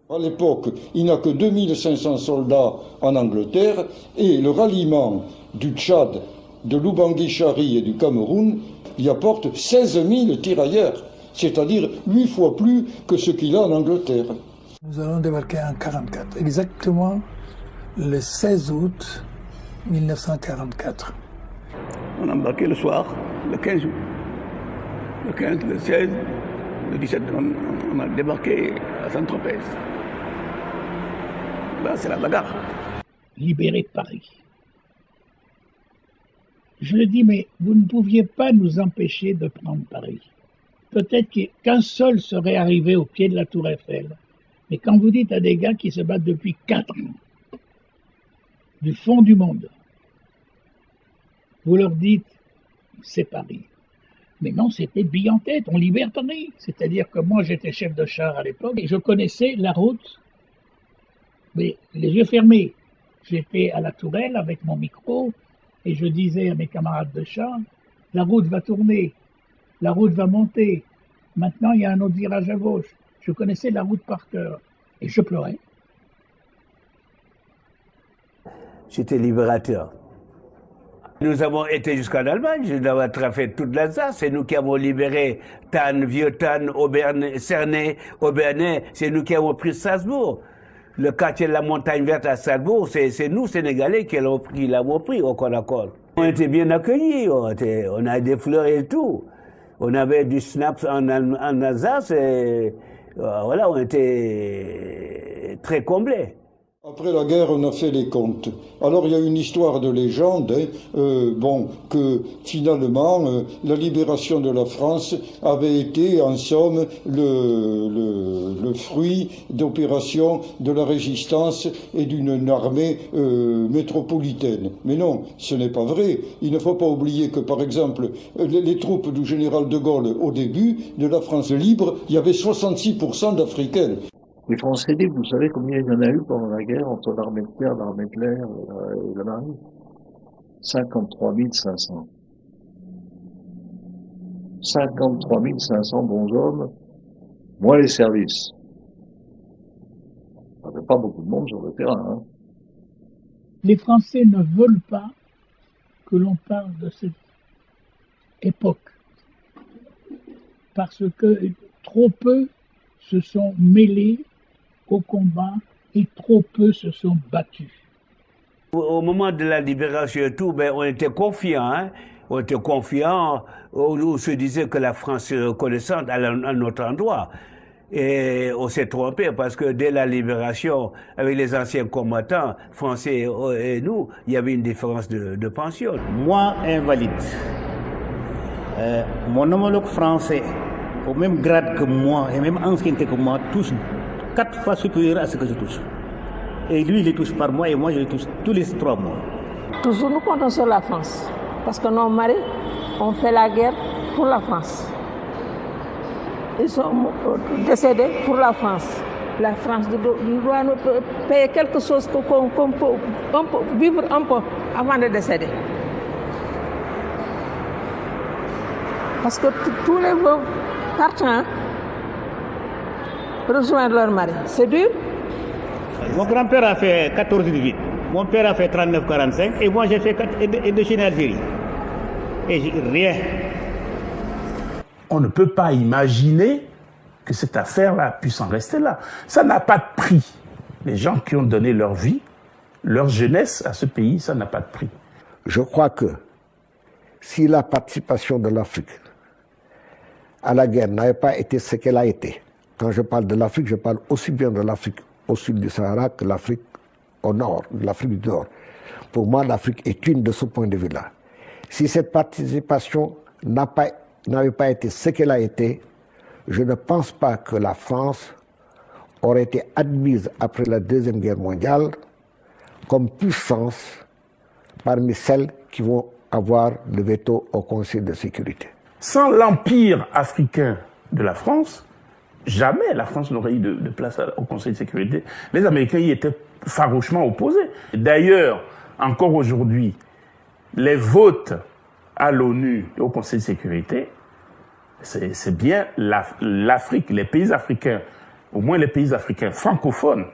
À l'époque, il n'a que 2500 soldats en Angleterre et le ralliement du Tchad, de l'Oubangui-Chari et du Cameroun y apporte 16 000 tirailleurs, c'est-à-dire 8 fois plus que ce qu'il a en Angleterre. Nous allons débarquer en 1944, exactement le 16 août 1944. On a embarqué le soir, le 15 août. Le 15, le 16, le 17, on a débarqué à Saint-Tropez. Là, c'est la bagarre. Libérer Paris. Je le dis, mais vous ne pouviez pas nous empêcher de prendre Paris. Peut-être qu'un seul serait arrivé au pied de la Tour Eiffel. Mais quand vous dites à des gars qui se battent depuis 4 ans, du fond du monde, vous leur dites, c'est Paris. Mais non, c'était bille en tête, on libère Paris. C'est-à-dire que moi, j'étais chef de char à l'époque et je connaissais la route, mais les yeux fermés. J'étais à la tourelle avec mon micro et je disais à mes camarades de char, la route va tourner, la route va monter. Maintenant, il y a un autre virage à gauche. Je connaissais la route par cœur et je pleurais. J'étais libérateur. Nous avons été jusqu'en Allemagne, nous avons traversé toute l'Alsace, c'est nous qui avons libéré Thann, Vieux-Thann, Cernay, Obernai, c'est nous qui avons pris Strasbourg. Le quartier de la Montagne Verte à Strasbourg, c'est nous, Sénégalais, qui l'avons pris au Conacol. On était bien accueillis, on a des fleurs et tout. On avait du snaps en Alsace et voilà, on était très comblés. Après la guerre, on a fait les comptes. Alors il y a une histoire de légende, que finalement la libération de la France avait été en somme le fruit d'opérations de la résistance et d'une armée métropolitaine. Mais non, ce n'est pas vrai. Il ne faut pas oublier que par exemple les troupes du général de Gaulle au début de la France libre, il y avait 66% d'Africains. Les Français libres, vous savez combien il y en a eu pendant la guerre entre l'armée de terre, l'armée de l'air et la marine? 53 500. 53 500 bons hommes, moins les services. Il n'y avait pas beaucoup de monde sur le terrain. Hein. Les Français ne veulent pas que l'on parle de cette époque parce que trop peu se sont mêlés au combat et trop peu se sont battus. Au moment de la libération et tout, on était confiants. Hein? On était confiants, on se disait que la France est reconnaissante à notre endroit. Et on s'est trompé parce que dès la libération, avec les anciens combattants français et nous, il y avait une différence de pension. Moi, invalide, mon homologue français, au même grade que moi et même ancienneté que moi, touche 4 fois supérieur à ce que je touche. Et lui, il les touche par mois et moi, je les touche tous les 3 mois. Toujours nous comptons sur la France. Parce que nos maris ont fait la guerre pour la France. Ils sont décédés pour la France. La France doit nous payer quelque chose qu'on peut vivre un peu avant de décéder. Parce que tous les veuves partent rejoindre leur mari. C'est dur. Mon grand-père a fait 14-18. Mon père a fait 39-45. Et moi, j'ai fait Indochine Algérie. Et j'ai rien. On ne peut pas imaginer que cette affaire-là puisse en rester là. Ça n'a pas de prix. Les gens qui ont donné leur vie, leur jeunesse à ce pays, ça n'a pas de prix. Je crois que si la participation de l'Afrique à la guerre n'avait pas été ce qu'elle a été, quand je parle de l'Afrique, je parle aussi bien de l'Afrique au sud du Sahara que l'Afrique au nord, l'Afrique du Nord. Pour moi, l'Afrique est une de ce point de vue-là. Si cette participation n'avait pas été ce qu'elle a été, je ne pense pas que la France aurait été admise après la Deuxième Guerre mondiale comme puissance parmi celles qui vont avoir le veto au Conseil de sécurité. Sans l'empire africain de la France, jamais la France n'aurait eu de place au Conseil de sécurité. Les Américains y étaient farouchement opposés. D'ailleurs, encore aujourd'hui, les votes à l'ONU et au Conseil de sécurité, c'est bien l'Afrique, les pays africains au moins les pays africains francophones,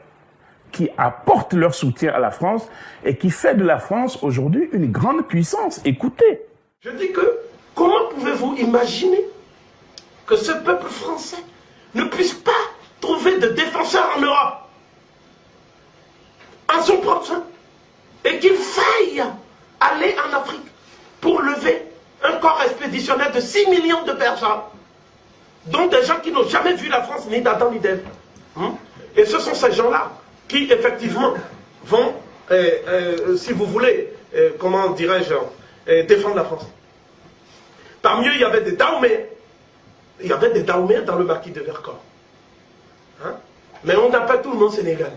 qui apportent leur soutien à la France et qui fait de la France aujourd'hui une grande puissance. Écoutez. Je dis que, comment pouvez-vous imaginer que ce peuple français ne puisse pas trouver de défenseurs en Europe, en son propre sein, et qu'il faille aller en Afrique pour lever un corps expéditionnaire de 6 millions de personnes, dont des gens qui n'ont jamais vu la France ni d'Adam ni d'Ève. Et ce sont ces gens-là qui, effectivement, vont, si vous voulez, comment dirais-je, défendre la France. Parmi eux, il y avait des Dahomey. Il y avait des Dahomey dans le maquis de Vercors. Mais on n'a pas tout le monde sénégalais.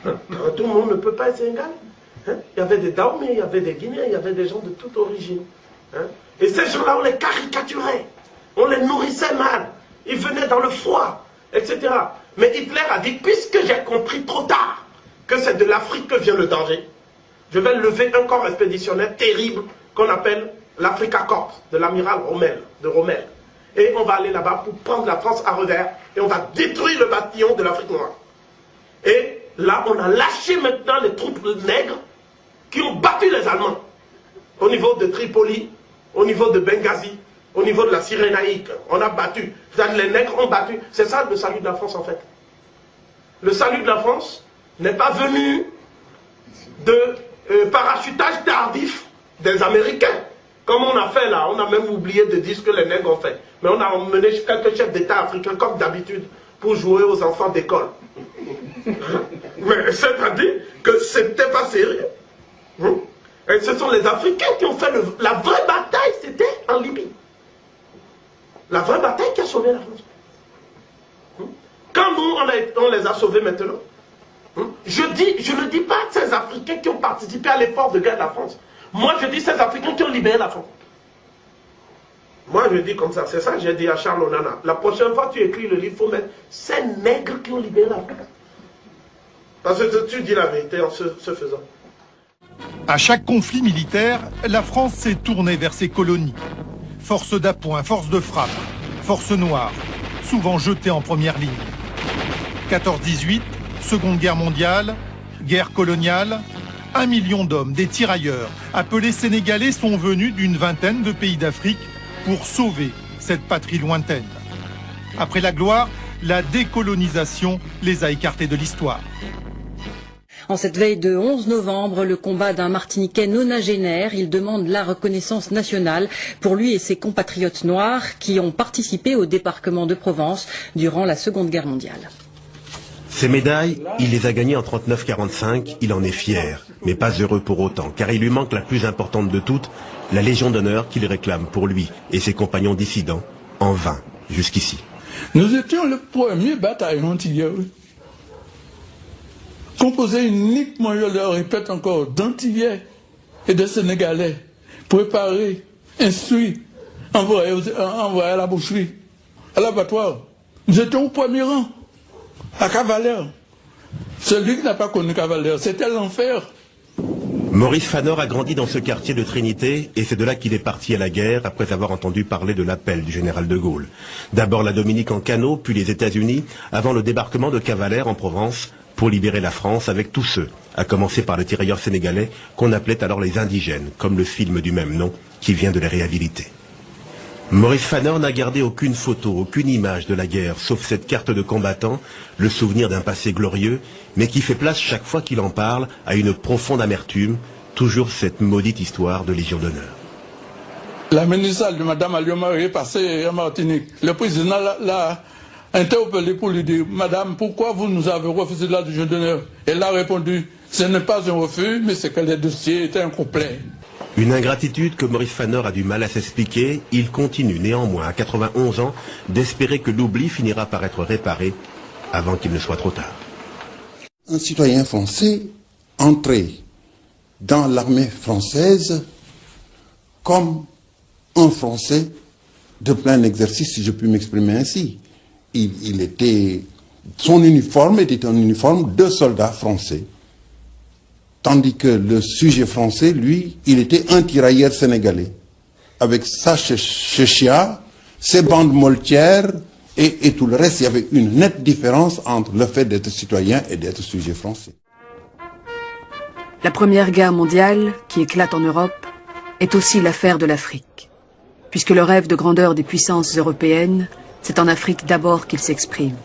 Tout le monde ne peut pas être sénégalais. Il y avait des Dahomey, il y avait des Guinéens, il y avait des gens de toute origine. Et ces gens-là, on les caricaturait. On les nourrissait mal. Ils venaient dans le froid, etc. Mais Hitler a dit, puisque j'ai compris trop tard que c'est de l'Afrique que vient le danger, je vais lever un corps expéditionnaire terrible qu'on appelle l'Africa Corps, de l'amiral Rommel, de Rommel. Et on va aller là-bas pour prendre la France à revers et on va détruire le bataillon de l'Afrique noire. Et là, on a lâché maintenant les troupes nègres qui ont battu les Allemands au niveau de Tripoli, au niveau de Benghazi, au niveau de la Cyrénaïque. On a battu. Les nègres ont battu. C'est ça le salut de la France en fait. Le salut de la France n'est pas venu de parachutage tardif des Américains. Comme on a fait là, on a même oublié de dire ce que les nègres ont fait. Mais on a emmené quelques chefs d'État africains comme d'habitude pour jouer aux enfants d'école. Mais c'est-à-dire que c'était pas sérieux. Et ce sont les Africains qui ont fait la vraie bataille, c'était en Libye. La vraie bataille qui a sauvé la France. Quand nous, on les a sauvés maintenant, je ne dis pas ces Africains qui ont participé à l'effort de guerre de la France. Moi, je dis ces Africains qui ont libéré la France. Moi, je dis comme ça, c'est ça que j'ai dit à Charles Onana. La prochaine fois que tu écris le livre, il faut mettre ces nègres qui ont libéré la France. Parce que tu dis la vérité en se faisant. À chaque conflit militaire, la France s'est tournée vers ses colonies. Force d'appoint, force de frappe, force noire, souvent jetées en première ligne. 14-18, Seconde Guerre mondiale, guerre coloniale, 1 million d'hommes, des tirailleurs, appelés sénégalais, sont venus d'une vingtaine de pays d'Afrique pour sauver cette patrie lointaine. Après la gloire, la décolonisation les a écartés de l'histoire. En cette veille de 11 novembre, le combat d'un Martiniquais nonagénaire, il demande la reconnaissance nationale pour lui et ses compatriotes noirs qui ont participé au débarquement de Provence durant la Seconde Guerre mondiale. Ces médailles, il les a gagnées en 39-45, il en est fier, mais pas heureux pour autant, car il lui manque la plus importante de toutes, la Légion d'honneur qu'il réclame pour lui et ses compagnons dissidents, en vain, jusqu'ici. Nous étions le premier bataillon antillais, composé uniquement, je le répète encore, d'Antillais et de Sénégalais, préparés, instruits, envoyés à la boucherie, à l'abattoir. Nous étions au premier rang, à Cavalère. Celui qui n'a pas connu Cavalère, c'était l'enfer. Maurice Fanor a grandi dans ce quartier de Trinité et c'est de là qu'il est parti à la guerre après avoir entendu parler de l'appel du général de Gaulle. D'abord la Dominique en canot, puis les États-Unis, avant le débarquement de Cavalère en Provence, pour libérer la France avec tous ceux, à commencer par le tirailleur sénégalais qu'on appelait alors les indigènes, comme le film du même nom qui vient de les réhabiliter. Maurice Fanor n'a gardé aucune photo, aucune image de la guerre, sauf cette carte de combattant, le souvenir d'un passé glorieux, mais qui fait place chaque fois qu'il en parle à une profonde amertume, toujours cette maudite histoire de Légion d'honneur. La ministre de Mme Alliomari est passée en Martinique. Le président l'a interpellé pour lui dire « Madame, pourquoi vous nous avez refusé la Légion d'honneur ?» Elle a répondu « Ce n'est pas un refus, mais c'est que les dossiers étaient incomplets. » Une ingratitude que Maurice Fanor a du mal à s'expliquer, il continue néanmoins à 91 ans d'espérer que l'oubli finira par être réparé avant qu'il ne soit trop tard. Un citoyen français entré dans l'armée française comme un Français de plein exercice, si je puis m'exprimer ainsi. Son uniforme était un uniforme de soldat français. Tandis que le sujet français, lui, il était un tirailleur sénégalais. Avec sa chéchia, ses bandes moltières et tout le reste, il y avait une nette différence entre le fait d'être citoyen et d'être sujet français. La Première Guerre mondiale, qui éclate en Europe, est aussi l'affaire de l'Afrique. Puisque le rêve de grandeur des puissances européennes, c'est en Afrique d'abord qu'il s'exprime.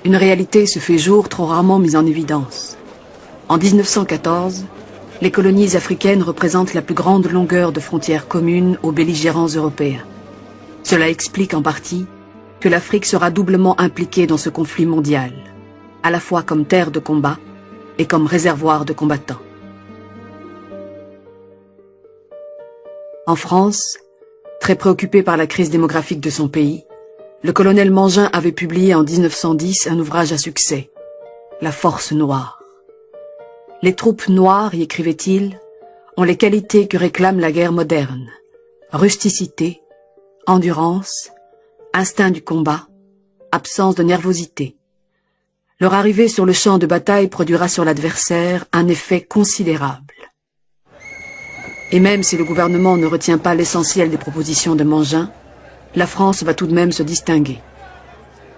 Une réalité se fait jour trop rarement mise en évidence. En 1914, les colonies africaines représentent la plus grande longueur de frontières communes aux belligérants européens. Cela explique en partie que l'Afrique sera doublement impliquée dans ce conflit mondial, à la fois comme terre de combat et comme réservoir de combattants. En France, très préoccupé par la crise démographique de son pays, le colonel Mangin avait publié en 1910 un ouvrage à succès, La Force Noire. Les troupes noires, y écrivait-il, ont les qualités que réclame la guerre moderne: rusticité, endurance, instinct du combat, absence de nervosité. Leur arrivée sur le champ de bataille produira sur l'adversaire un effet considérable. Et même si le gouvernement ne retient pas l'essentiel des propositions de Mangin, la France va tout de même se distinguer.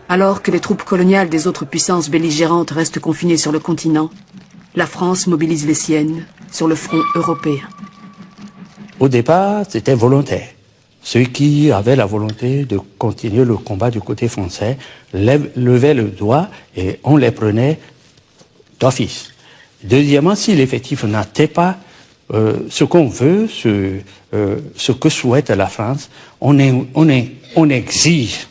Alors que les troupes coloniales des autres puissances belligérantes restent confinées sur le continent, la France mobilise les siennes sur le front européen. Au départ, c'était volontaire. Ceux qui avaient la volonté de continuer le combat du côté français levaient le doigt et on les prenait d'office. Deuxièmement, si l'effectif n'atteint pas ce qu'on veut, ce que souhaite la France, on exige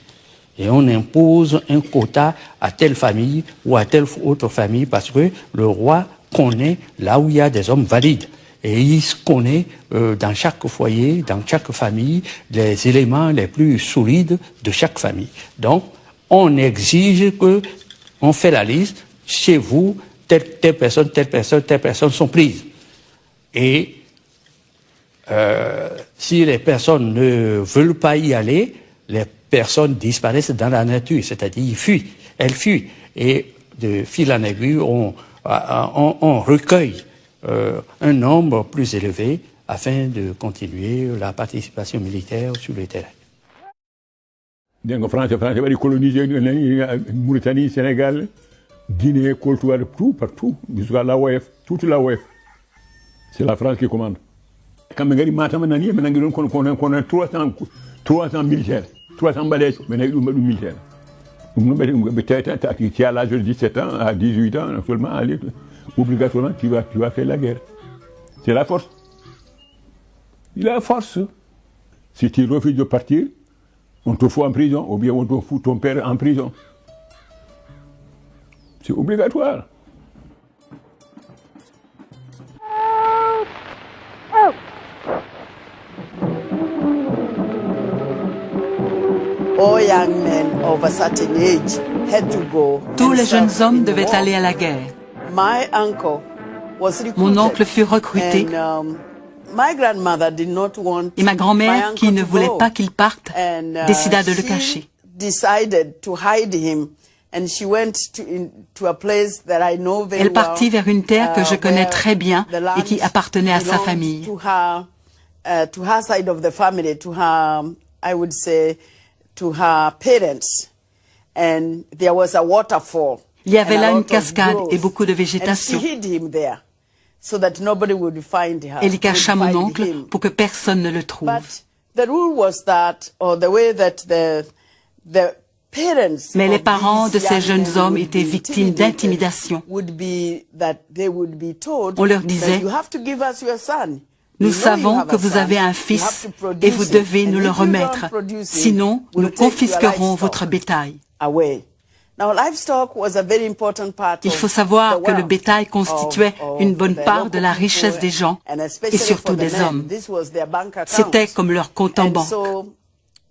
et on impose un quota à telle famille ou à telle autre famille parce que le roi connaît là où il y a des hommes valides. Et il connaît dans chaque foyer, dans chaque famille, les éléments les plus solides de chaque famille. Donc, on exige que, on fait la liste, chez vous, telle personne sont prises. Et si les personnes ne veulent pas y aller, les personnes disparaissent dans la nature, c'est-à-dire ils fuient, elles fuient. Et de fil en aiguille, on recueille un nombre plus élevé afin de continuer la participation militaire sur le terrain. France va coloniser Mauritanie, Sénégal, Guinée, Côte d'Ivoire, tout, partout, jusqu'à l'AOF, toute l'AOF. C'est la France qui commande. Quand on a 300 militaires, 300 balaises, militaires. Tu as l'âge de 17 ans, à 18 ans, seulement, allez, obligatoirement, tu vas faire la guerre. C'est la force. Il a la force. Si tu refuses de partir, on te fout en prison, ou bien on te fout ton père en prison. C'est obligatoire. Tous les jeunes hommes devaient aller à la guerre. Mon oncle fut recruté et ma grand-mère, qui ne voulait pas qu'il parte, décida de le cacher. Elle partit vers une terre que je connais très bien et qui appartenait à sa famille. Il y avait là une cascade et beaucoup de végétation. Elle y cacha mon oncle pour que personne ne le trouve. Mais les parents de ces jeunes hommes étaient victimes d'intimidation. On leur disait: nous savons que vous avez un fils et vous devez nous le remettre, sinon nous confisquerons votre bétail. Il faut savoir que le bétail constituait une bonne part de la richesse des gens et surtout des hommes. C'était comme leur compte en banque.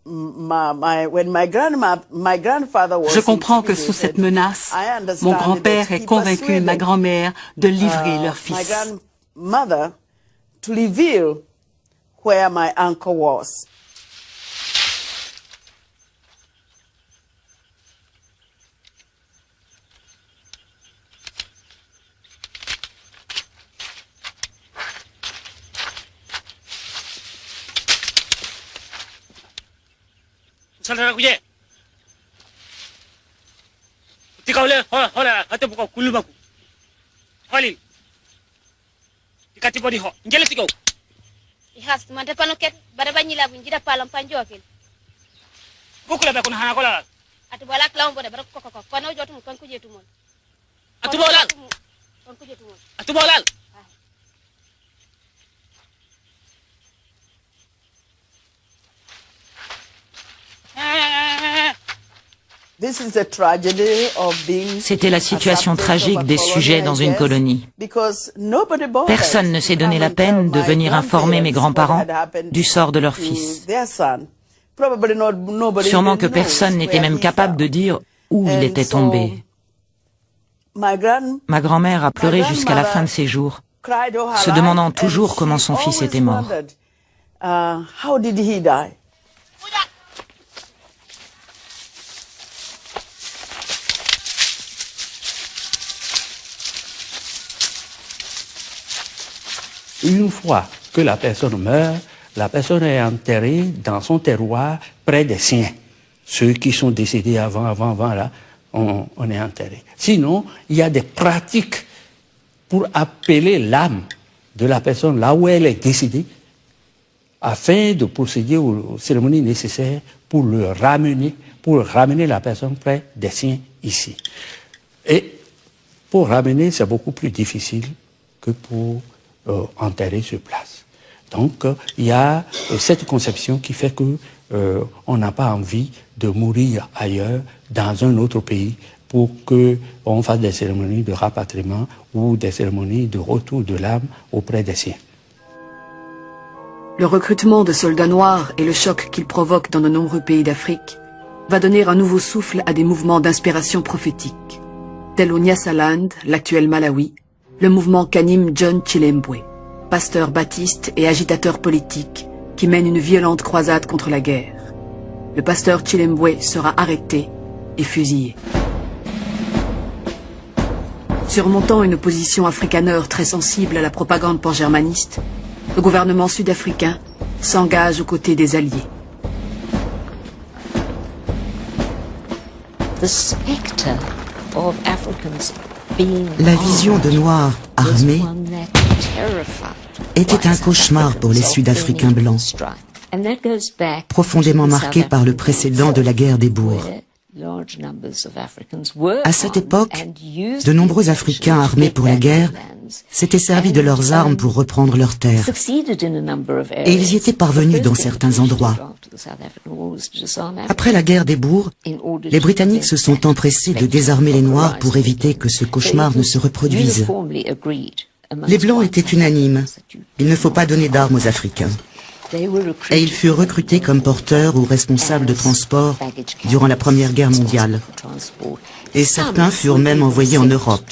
Je comprends que sous cette menace, mon grand-père ait convaincu ma grand-mère de livrer leur fils. To reveal where my uncle was. Hole, hate buka kulubaku. Holin. Dikati body ho. Ngele sigo. Ihas mante panoket barabani la bunjida palam panjokel. Buku la bakuna hana kola. Atu balak lawo bode barak koko kono jotum kon ku jetu mon. Atu bolal. Kon ku jetu mon. Atu bolal. C'était la situation tragique des sujets dans une colonie. Personne ne s'est donné la peine de venir informer mes grands-parents du sort de leur fils. Sûrement que personne n'était même capable de dire où il était tombé. Ma grand-mère a pleuré jusqu'à la fin de ses jours, se demandant toujours comment son fils était mort. Une fois que la personne meurt, la personne est enterrée dans son terroir près des siens. Ceux qui sont décédés avant là, on est enterré. Sinon, il y a des pratiques pour appeler l'âme de la personne là où elle est décédée, afin de procéder aux cérémonies nécessaires pour ramener la personne près des siens ici. Et pour ramener, c'est beaucoup plus difficile que pour enterrer sur place. Donc, il y a cette conception qui fait que on n'a pas envie de mourir ailleurs, dans un autre pays, pour qu'on fasse des cérémonies de rapatriement ou des cérémonies de retour de l'âme auprès des siens. Le recrutement de soldats noirs et le choc qu'il provoque dans de nombreux pays d'Afrique va donner un nouveau souffle à des mouvements d'inspiration prophétique, tel au Nyasaland, l'actuel Malawi, le mouvement qu'anime John Chilembwe, pasteur baptiste et agitateur politique qui mène une violente croisade contre la guerre. Le pasteur Chilembwe sera arrêté et fusillé. Surmontant une opposition afrikaneur très sensible à la propagande pan-germaniste, le gouvernement sud-africain s'engage aux côtés des Alliés. La vision de Noirs armés était un cauchemar pour les Sud-Africains blancs, profondément marqué par le précédent de la guerre des bourgs. À cette époque, de nombreux Africains armés pour la guerre s'étaient servis de leurs armes pour reprendre leurs terres. Et ils y étaient parvenus dans certains endroits. Après la guerre des bourgs, les Britanniques se sont empressés de désarmer les Noirs pour éviter que ce cauchemar ne se reproduise. Les Blancs étaient unanimes. Il ne faut pas donner d'armes aux Africains. Et ils furent recrutés comme porteurs ou responsables de transport durant la Première Guerre mondiale. Et certains furent même envoyés en Europe.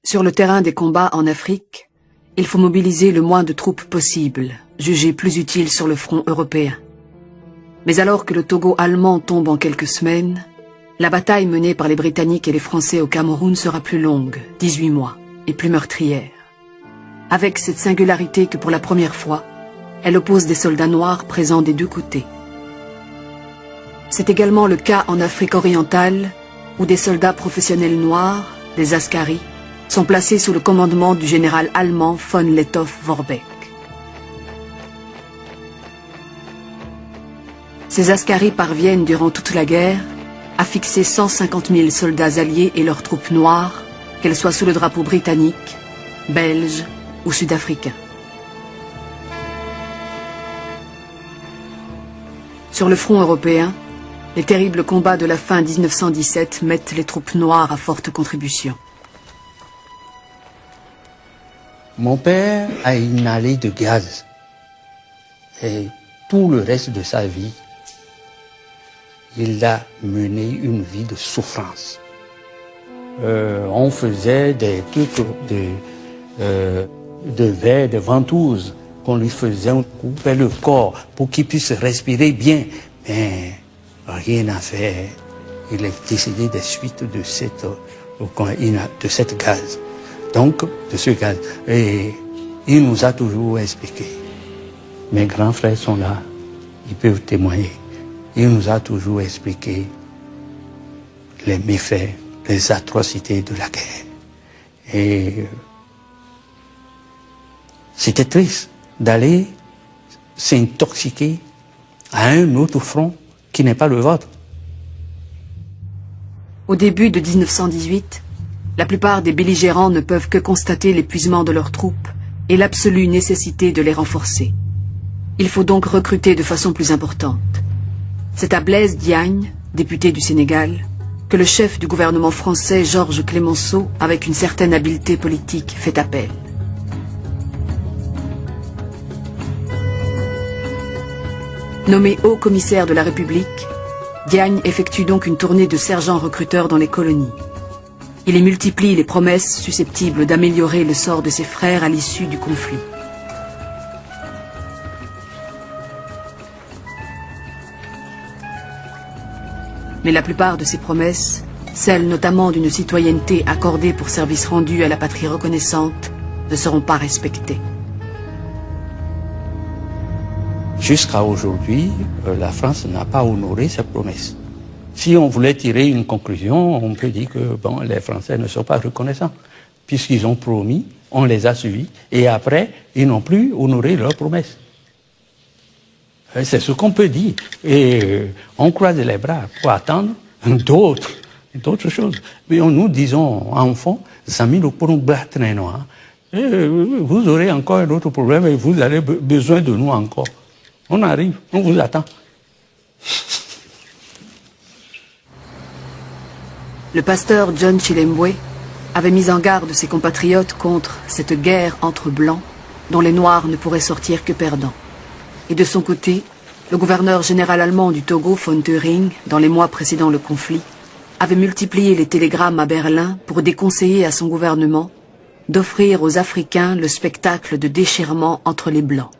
Sur le terrain des combats en Afrique, il faut mobiliser le moins de troupes possible, jugées plus utiles sur le front européen. Mais alors que le Togo allemand tombe en quelques semaines, la bataille menée par les Britanniques et les Français au Cameroun sera plus longue, 18 mois, et plus meurtrière. Avec cette singularité que pour la première fois, elle oppose des soldats noirs présents des deux côtés. C'est également le cas en Afrique orientale, où des soldats professionnels noirs, des askaris, sont placés sous le commandement du général allemand von Lettow-Vorbeck. Ces askaris parviennent durant toute la guerre à fixer 150 000 soldats alliés et leurs troupes noires, qu'elles soient sous le drapeau britannique, belge ou sud-africain. Sur le front européen, les terribles combats de la fin 1917 mettent les troupes noires à forte contribution. Mon père a inhalé de gaz et tout le reste de sa vie, il a mené une vie de souffrance. On faisait des trucs de verre, de ventouses qu'on lui faisait, on coupait le corps pour qu'il puisse respirer bien. Mais rien à faire. Il est décédé des suites de cette gaz. Donc, de ce gaz. Et il nous a toujours expliqué. Mes grands frères sont là. ils peuvent témoigner. Il nous a toujours expliqué les méfaits, les atrocités de la guerre. Et c'était triste d'aller s'intoxiquer à un autre front qui n'est pas le vôtre. Au début de 1918, la plupart des belligérants ne peuvent que constater l'épuisement de leurs troupes et l'absolue nécessité de les renforcer. Il faut donc recruter de façon plus importante. C'est à Blaise Diagne, député du Sénégal, que le chef du gouvernement français, Georges Clemenceau, avec une certaine habileté politique, fait appel. Nommé haut commissaire de la République, Diagne effectue donc une tournée de sergents recruteurs dans les colonies. Il y multiplie les promesses susceptibles d'améliorer le sort de ses frères à l'issue du conflit. Mais la plupart de ces promesses, celles notamment d'une citoyenneté accordée pour service rendu à la patrie reconnaissante, ne seront pas respectées. Jusqu'à aujourd'hui, la France n'a pas honoré ses promesses. Si on voulait tirer une conclusion, on peut dire que bon, les Français ne sont pas reconnaissants. Puisqu'ils ont promis, on les a suivis, et après, ils n'ont plus honoré leurs promesses. C'est ce qu'on peut dire. Et on croise les bras pour attendre d'autres choses. Mais nous disons, enfants, vous aurez encore un autre problème et vous avez besoin de nous encore. On arrive, on vous attend. Le pasteur John Chilembwe avait mis en garde ses compatriotes contre cette guerre entre Blancs dont les Noirs ne pourraient sortir que perdants. Et de son côté, le gouverneur général allemand du Togo, von Thüring, dans les mois précédant le conflit, avait multiplié les télégrammes à Berlin pour déconseiller à son gouvernement d'offrir aux Africains le spectacle de déchirement entre les Blancs.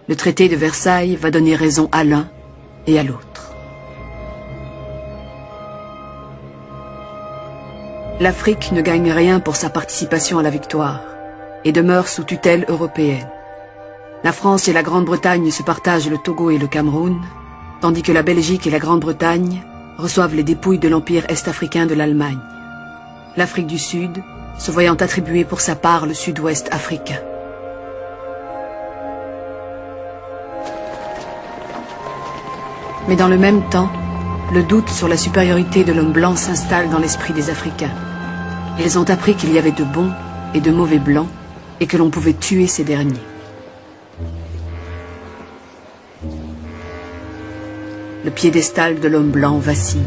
Le traité de Versailles va donner raison à l'un et à l'autre. L'Afrique ne gagne rien pour sa participation à la victoire et demeure sous tutelle européenne. La France et la Grande-Bretagne se partagent le Togo et le Cameroun, tandis que la Belgique et la Grande-Bretagne reçoivent les dépouilles de l'empire est-africain de l'Allemagne. L'Afrique du Sud se voyant attribuer pour sa part le sud-ouest africain. Mais dans le même temps, le doute sur la supériorité de l'homme blanc s'installe dans l'esprit des Africains. Ils ont appris qu'il y avait de bons et de mauvais blancs et que l'on pouvait tuer ces derniers. Le piédestal de l'homme blanc vacille.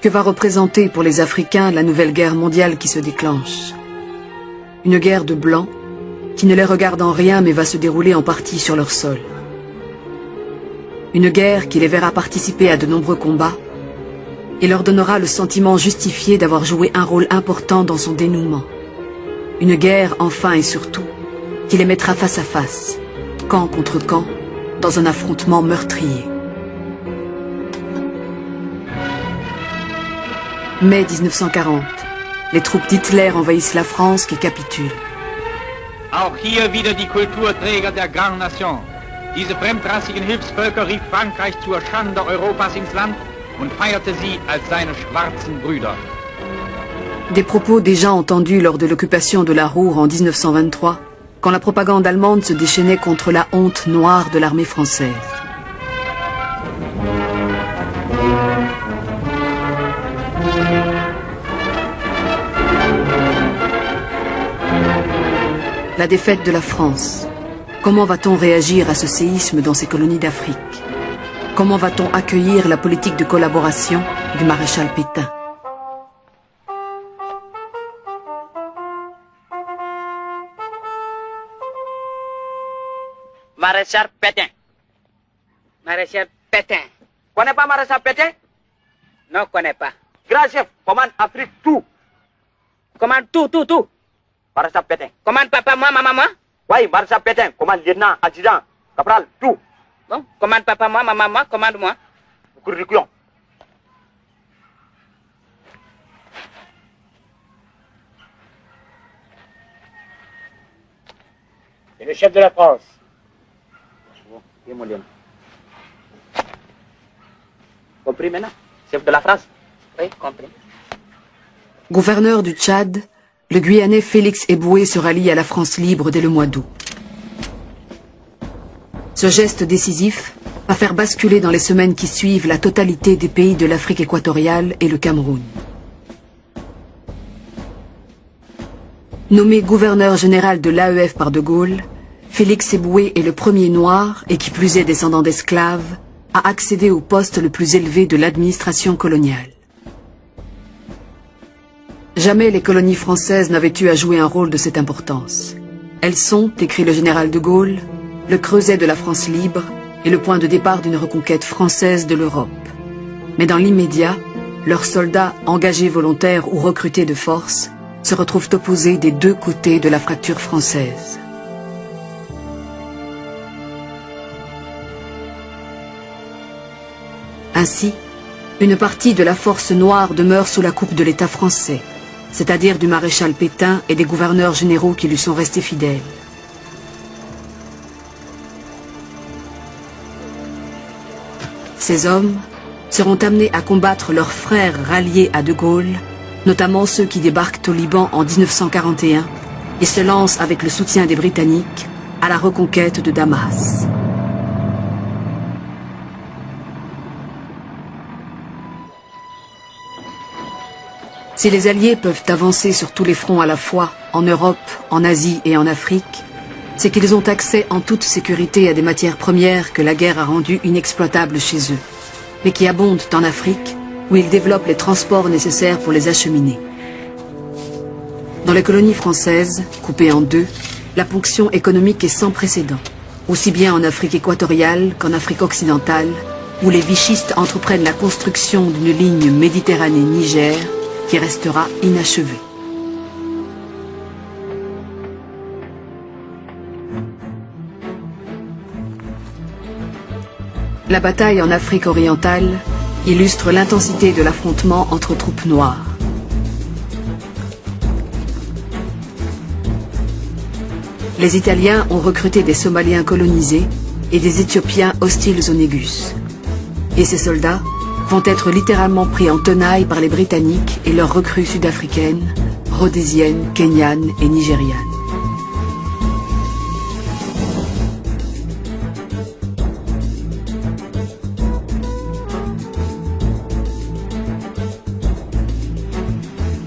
Que va représenter pour les Africains la nouvelle guerre mondiale qui se déclenche? Une guerre de blancs qui ne les regarde en rien mais va se dérouler en partie sur leur sol. Une guerre qui les verra participer à de nombreux combats et leur donnera le sentiment justifié d'avoir joué un rôle important dans son dénouement. Une guerre, enfin et surtout, qui les mettra face à face, camp contre camp, dans un affrontement meurtrier. Mai 1940, les troupes d'Hitler envahissent la France qui capitule. Auch hier wieder die Kulturträger der Grande Nation. Diese fremdrassigen Hilfsvölker rief Frankreich zur Schande Europas ins Land und feierte sie als seine schwarzen Brüder. Des propos déjà entendus lors de l'occupation de la Ruhr en 1923, quand la propagande allemande se déchaînait contre la honte noire de l'armée française. La défaite de la France. Comment va-t-on réagir à ce séisme dans ces colonies d'Afrique? Comment va-t-on accueillir la politique de collaboration du maréchal Pétain? Maréchal Pétain. Maréchal Pétain. Connais pas Maréchal Pétain? Non, connais pas. Grand chef, commande Afrique tout. Commande tout. Maréchal Pétain. Commande papa, moi, maman. Oui, Maréchal Pétain, commande lieutenant, adjudant, Caporal, tout. Bon, commande papa, moi, maman, moi, commande moi. Curriculum. C'est le chef de la France. Bon, compris maintenant? Chef de la France? Oui, compris. Gouverneur du Tchad, le Guyanais Félix Eboué se rallie à la France libre dès le mois d'août. Ce geste décisif va faire basculer dans les semaines qui suivent la totalité des pays de l'Afrique équatoriale et le Cameroun. Nommé gouverneur général de l'AEF par De Gaulle, Félix Eboué est le premier noir, et qui plus est descendant d'esclaves, à accéder au poste le plus élevé de l'administration coloniale. Jamais les colonies françaises n'avaient eu à jouer un rôle de cette importance. Elles sont, écrit le général de Gaulle, le creuset de la France libre et le point de départ d'une reconquête française de l'Europe. Mais dans l'immédiat, leurs soldats, engagés volontaires ou recrutés de force, se retrouvent opposés des deux côtés de la fracture française. Ainsi, une partie de la force noire demeure sous la coupe de l'État français, c'est-à-dire du maréchal Pétain et des gouverneurs généraux qui lui sont restés fidèles. Ces hommes seront amenés à combattre leurs frères ralliés à De Gaulle, notamment ceux qui débarquent au Liban en 1941 et se lancent avec le soutien des Britanniques à la reconquête de Damas. Si les Alliés peuvent avancer sur tous les fronts à la fois, en Europe, en Asie et en Afrique, c'est qu'ils ont accès en toute sécurité à des matières premières que la guerre a rendues inexploitables chez eux, mais qui abondent en Afrique, où ils développent les transports nécessaires pour les acheminer. Dans les colonies françaises, coupées en deux, la ponction économique est sans précédent, aussi bien en Afrique équatoriale qu'en Afrique occidentale, où les vichistes entreprennent la construction d'une ligne Méditerranée-Niger qui restera inachevée. La bataille en Afrique orientale illustre l'intensité de l'affrontement entre troupes noires. Les Italiens ont recruté des Somaliens colonisés et des Éthiopiens hostiles au Négus. Et ces soldats vont être littéralement pris en tenaille par les Britanniques et leurs recrues sud-africaines, rhodésiennes, kenyanes et nigérianes.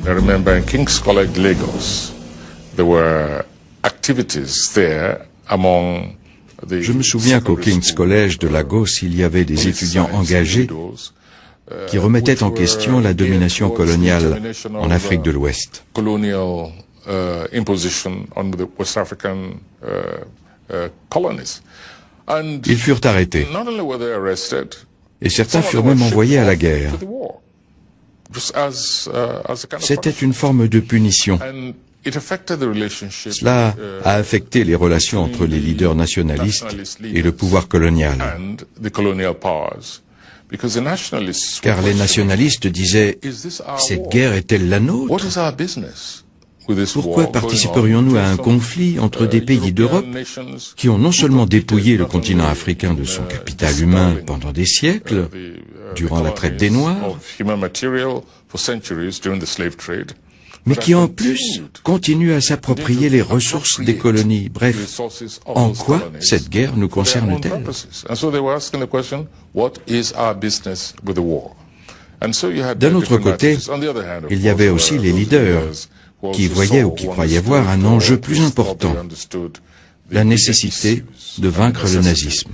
I remember in King's College, Lagos, there were activities there among the... Je me souviens qu'au King's College de Lagos, il y avait des étudiants engagés qui remettaient en question la domination coloniale en Afrique de l'Ouest. Colonial imposition on the West African colonies. And Ils furent arrêtés not only were they arrested, et certains furent même envoyés à la guerre. C'était une forme de punition. Cela a affecté les relations entre les leaders nationalistes et le pouvoir colonial. Car les nationalistes disaient « Cette guerre est-elle la nôtre ? Pourquoi participerions-nous à un conflit entre des pays d'Europe qui ont non seulement dépouillé le continent africain de son capital humain pendant des siècles, durant la traite des Noirs, mais qui en plus continuent à s'approprier les ressources des colonies. Bref, en quoi cette guerre nous concerne-t-elle ? D'un autre côté, il y avait aussi les leaders qui voyaient ou qui croyaient voir un enjeu plus important, la nécessité de vaincre le nazisme.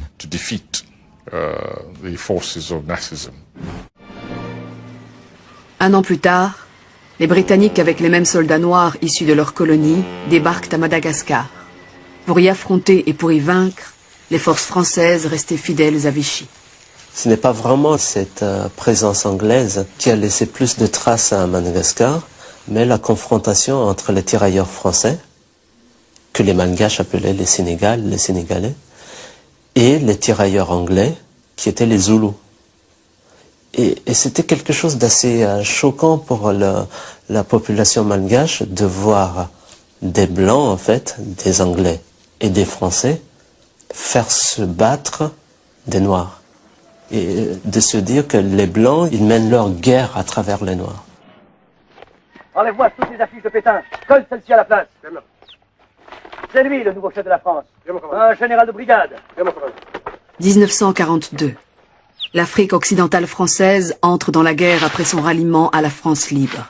Un an plus tard, les Britanniques, avec les mêmes soldats noirs issus de leur colonie, débarquent à Madagascar. Pour y affronter et pour y vaincre, les forces françaises restaient fidèles à Vichy. Ce n'est pas vraiment cette présence anglaise qui a laissé plus de traces à Madagascar, mais la confrontation entre les tirailleurs français, que les Malgaches appelaient les Sénégalais, et les tirailleurs anglais, qui étaient les Zoulous. Et c'était quelque chose d'assez choquant pour la population malgache de voir des Blancs, en fait, des Anglais et des Français, faire se battre des Noirs. Et de se dire que les Blancs, ils mènent leur guerre à travers les Noirs. Enlève-moi toutes les affiches de Pétain. Colle celle-ci à la place. C'est lui, le nouveau chef de la France. Un général de brigade. 1942. L'Afrique occidentale française entre dans la guerre après son ralliement à la France libre.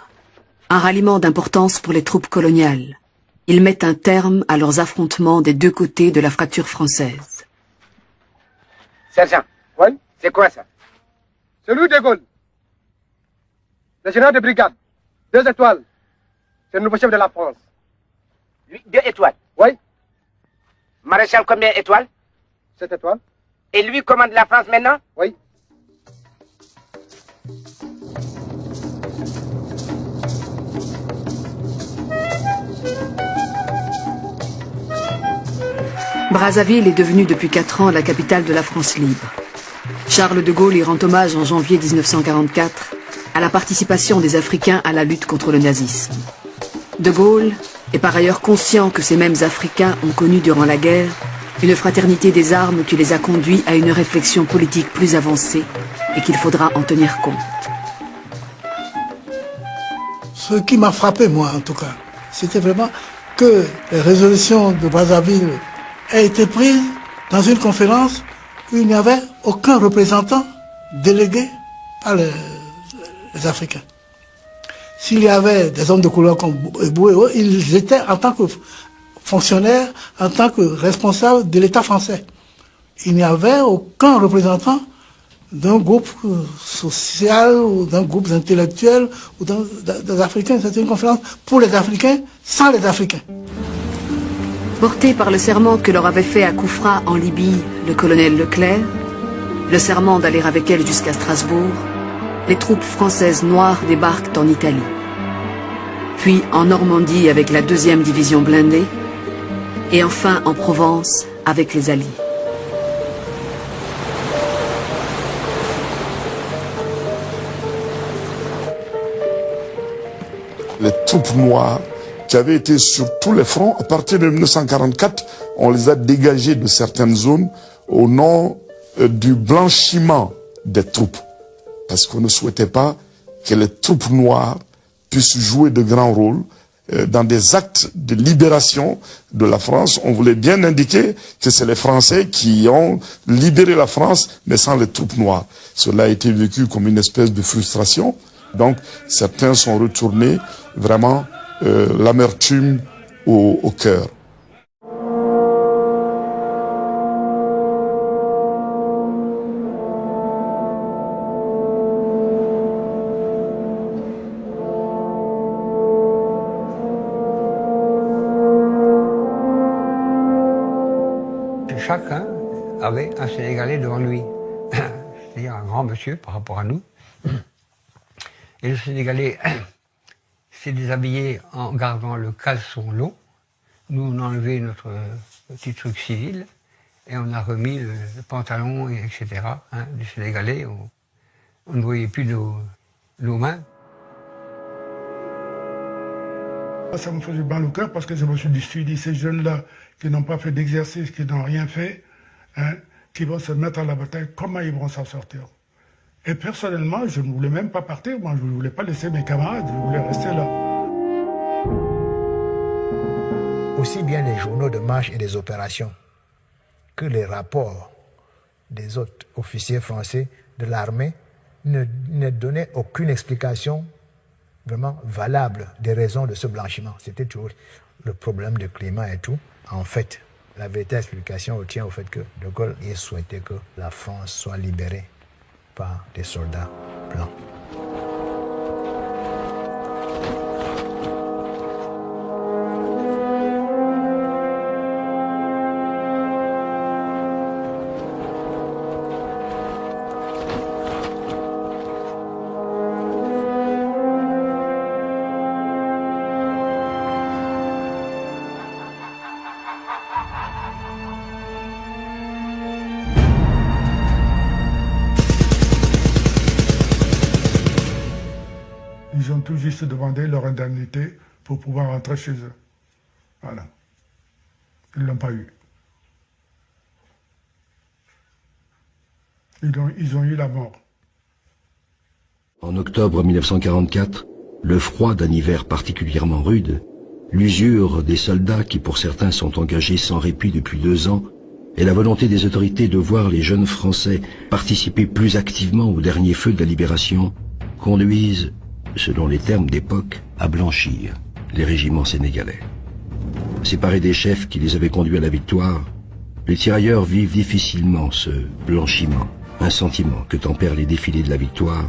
Un ralliement d'importance pour les troupes coloniales. Ils mettent un terme à leurs affrontements des deux côtés de la fracture française. Sergent. Oui. C'est quoi ça? C'est lui, De Gaulle. Le général de brigade. 2 étoiles. C'est le nouveau chef de la France. Lui, 2 étoiles? Oui. Maréchal, combien d'étoiles? 7 étoiles. Et lui commande la France maintenant? Oui. Brazzaville est devenue depuis 4 ans la capitale de la France libre. Charles de Gaulle y rend hommage en janvier 1944 à la participation des Africains à la lutte contre le nazisme. De Gaulle est par ailleurs conscient que ces mêmes Africains ont connu durant la guerre une fraternité des armes qui les a conduits à une réflexion politique plus avancée et qu'il faudra en tenir compte. Ce qui m'a frappé, moi en tout cas, c'était vraiment que les résolutions de Brazzaville aient été prises dans une conférence où il n'y avait aucun représentant délégué par les Africains. S'il y avait des hommes de couleur comme Eboué, ils étaient en tant que fonctionnaires, en tant que responsables de l'État français. Il n'y avait aucun représentant d'un groupe social ou d'un groupe intellectuel ou des Africains. C'était une conférence pour les Africains, sans les Africains. Porté par le serment que leur avait fait à Koufra en Libye le colonel Leclerc, le serment d'aller avec elle jusqu'à Strasbourg, les troupes françaises noires débarquent en Italie. Puis en Normandie avec la 2e division blindée, et enfin en Provence avec les Alliés. Les troupes noires qui avaient été sur tous les fronts, à partir de 1944, on les a dégagées de certaines zones au nom du blanchiment des troupes. Parce qu'on ne souhaitait pas que les troupes noires puissent jouer de grands rôles dans des actes de libération de la France. On voulait bien indiquer que c'est les Français qui ont libéré la France, mais sans les troupes noires. Cela a été vécu comme une espèce de frustration. Donc, certains sont retournés vraiment l'amertume au cœur. Chacun avait un Sénégalais devant lui, c'est-à-dire un grand monsieur par rapport à nous. Et le Sénégalais s'est déshabillé en gardant le caleçon long. Nous, on a enlevé notre petit truc civil et on a remis le pantalon, etc. Du Sénégalais. On ne voyait plus nos mains. Ça me faisait mal au cœur parce que je me suis dit, ces jeunes-là qui n'ont pas fait d'exercice, qui n'ont rien fait, qui vont se mettre à la bataille, comment ils vont s'en sortir? Et personnellement, je ne voulais même pas partir, moi je ne voulais pas laisser mes camarades, je voulais rester là. Aussi bien les journaux de marche et des opérations que les rapports des autres officiers français de l'armée ne donnaient aucune explication vraiment valable des raisons de ce blanchiment. C'était toujours le problème du climat et tout. En fait, la véritable explication tient au fait que De Gaulle souhaitait que la France soit libérée par des soldats blancs. tout juste demandé leur indemnité pour pouvoir rentrer chez eux. Voilà. Ils ne l'ont pas eu. Ils ont eu la mort. En octobre 1944, le froid d'un hiver particulièrement rude, l'usure des soldats qui pour certains sont engagés sans répit depuis 2 ans, et la volonté des autorités de voir les jeunes Français participer plus activement au dernier feu de la libération conduisent, selon les termes d'époque, à blanchir les régiments sénégalais. Séparés des chefs qui les avaient conduits à la victoire, les tirailleurs vivent difficilement ce blanchiment, un sentiment que tempèrent les défilés de la victoire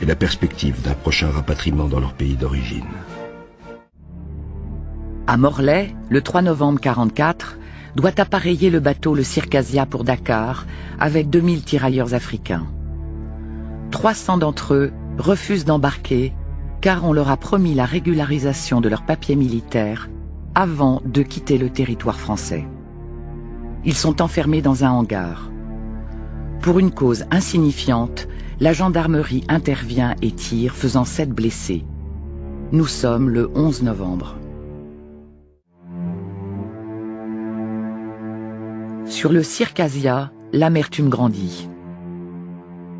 et la perspective d'un prochain rapatriement dans leur pays d'origine. À Morlaix, le 3 novembre 1944, doit appareiller le bateau le Circasia pour Dakar, avec 2000 tirailleurs africains. 300 d'entre eux refusent d'embarquer, car on leur a promis la régularisation de leurs papiers militaires avant de quitter le territoire français. Ils sont enfermés dans un hangar. Pour une cause insignifiante, la gendarmerie intervient et tire, faisant 7 blessés. Nous sommes le 11 novembre. Sur le Circasia, l'amertume grandit.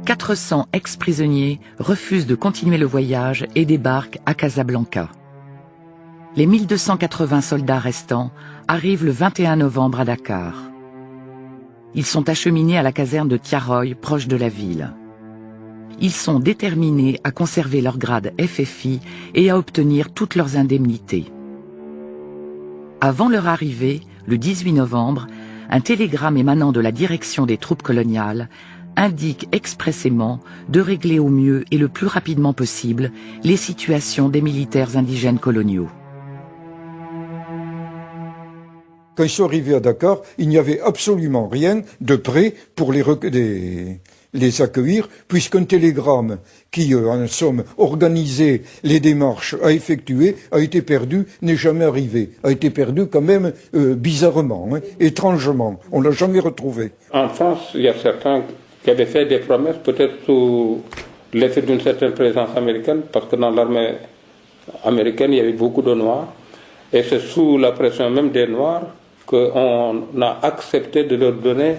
400 ex-prisonniers refusent de continuer le voyage et débarquent à Casablanca. Les 1280 soldats restants arrivent le 21 novembre à Dakar. Ils sont acheminés à la caserne de Tiaroy, proche de la ville. Ils sont déterminés à conserver leur grade FFI et à obtenir toutes leurs indemnités. Avant leur arrivée, le 18 novembre, un télégramme émanant de la direction des troupes coloniales indique expressément de régler au mieux et le plus rapidement possible les situations des militaires indigènes coloniaux. Quand ils sont arrivés à Dakar, il n'y avait absolument rien de prêt pour les accueillir, puisqu'un télégramme qui, en somme, organisait les démarches à effectuer, a été perdu, n'est jamais arrivé. A été perdu quand même bizarrement, étrangement. On l'a jamais retrouvé. En France, il y a certains qui avaient fait des promesses, peut-être sous l'effet d'une certaine présence américaine, parce que dans l'armée américaine, il y avait beaucoup de Noirs, et c'est sous la pression même des Noirs qu'on a accepté de leur donner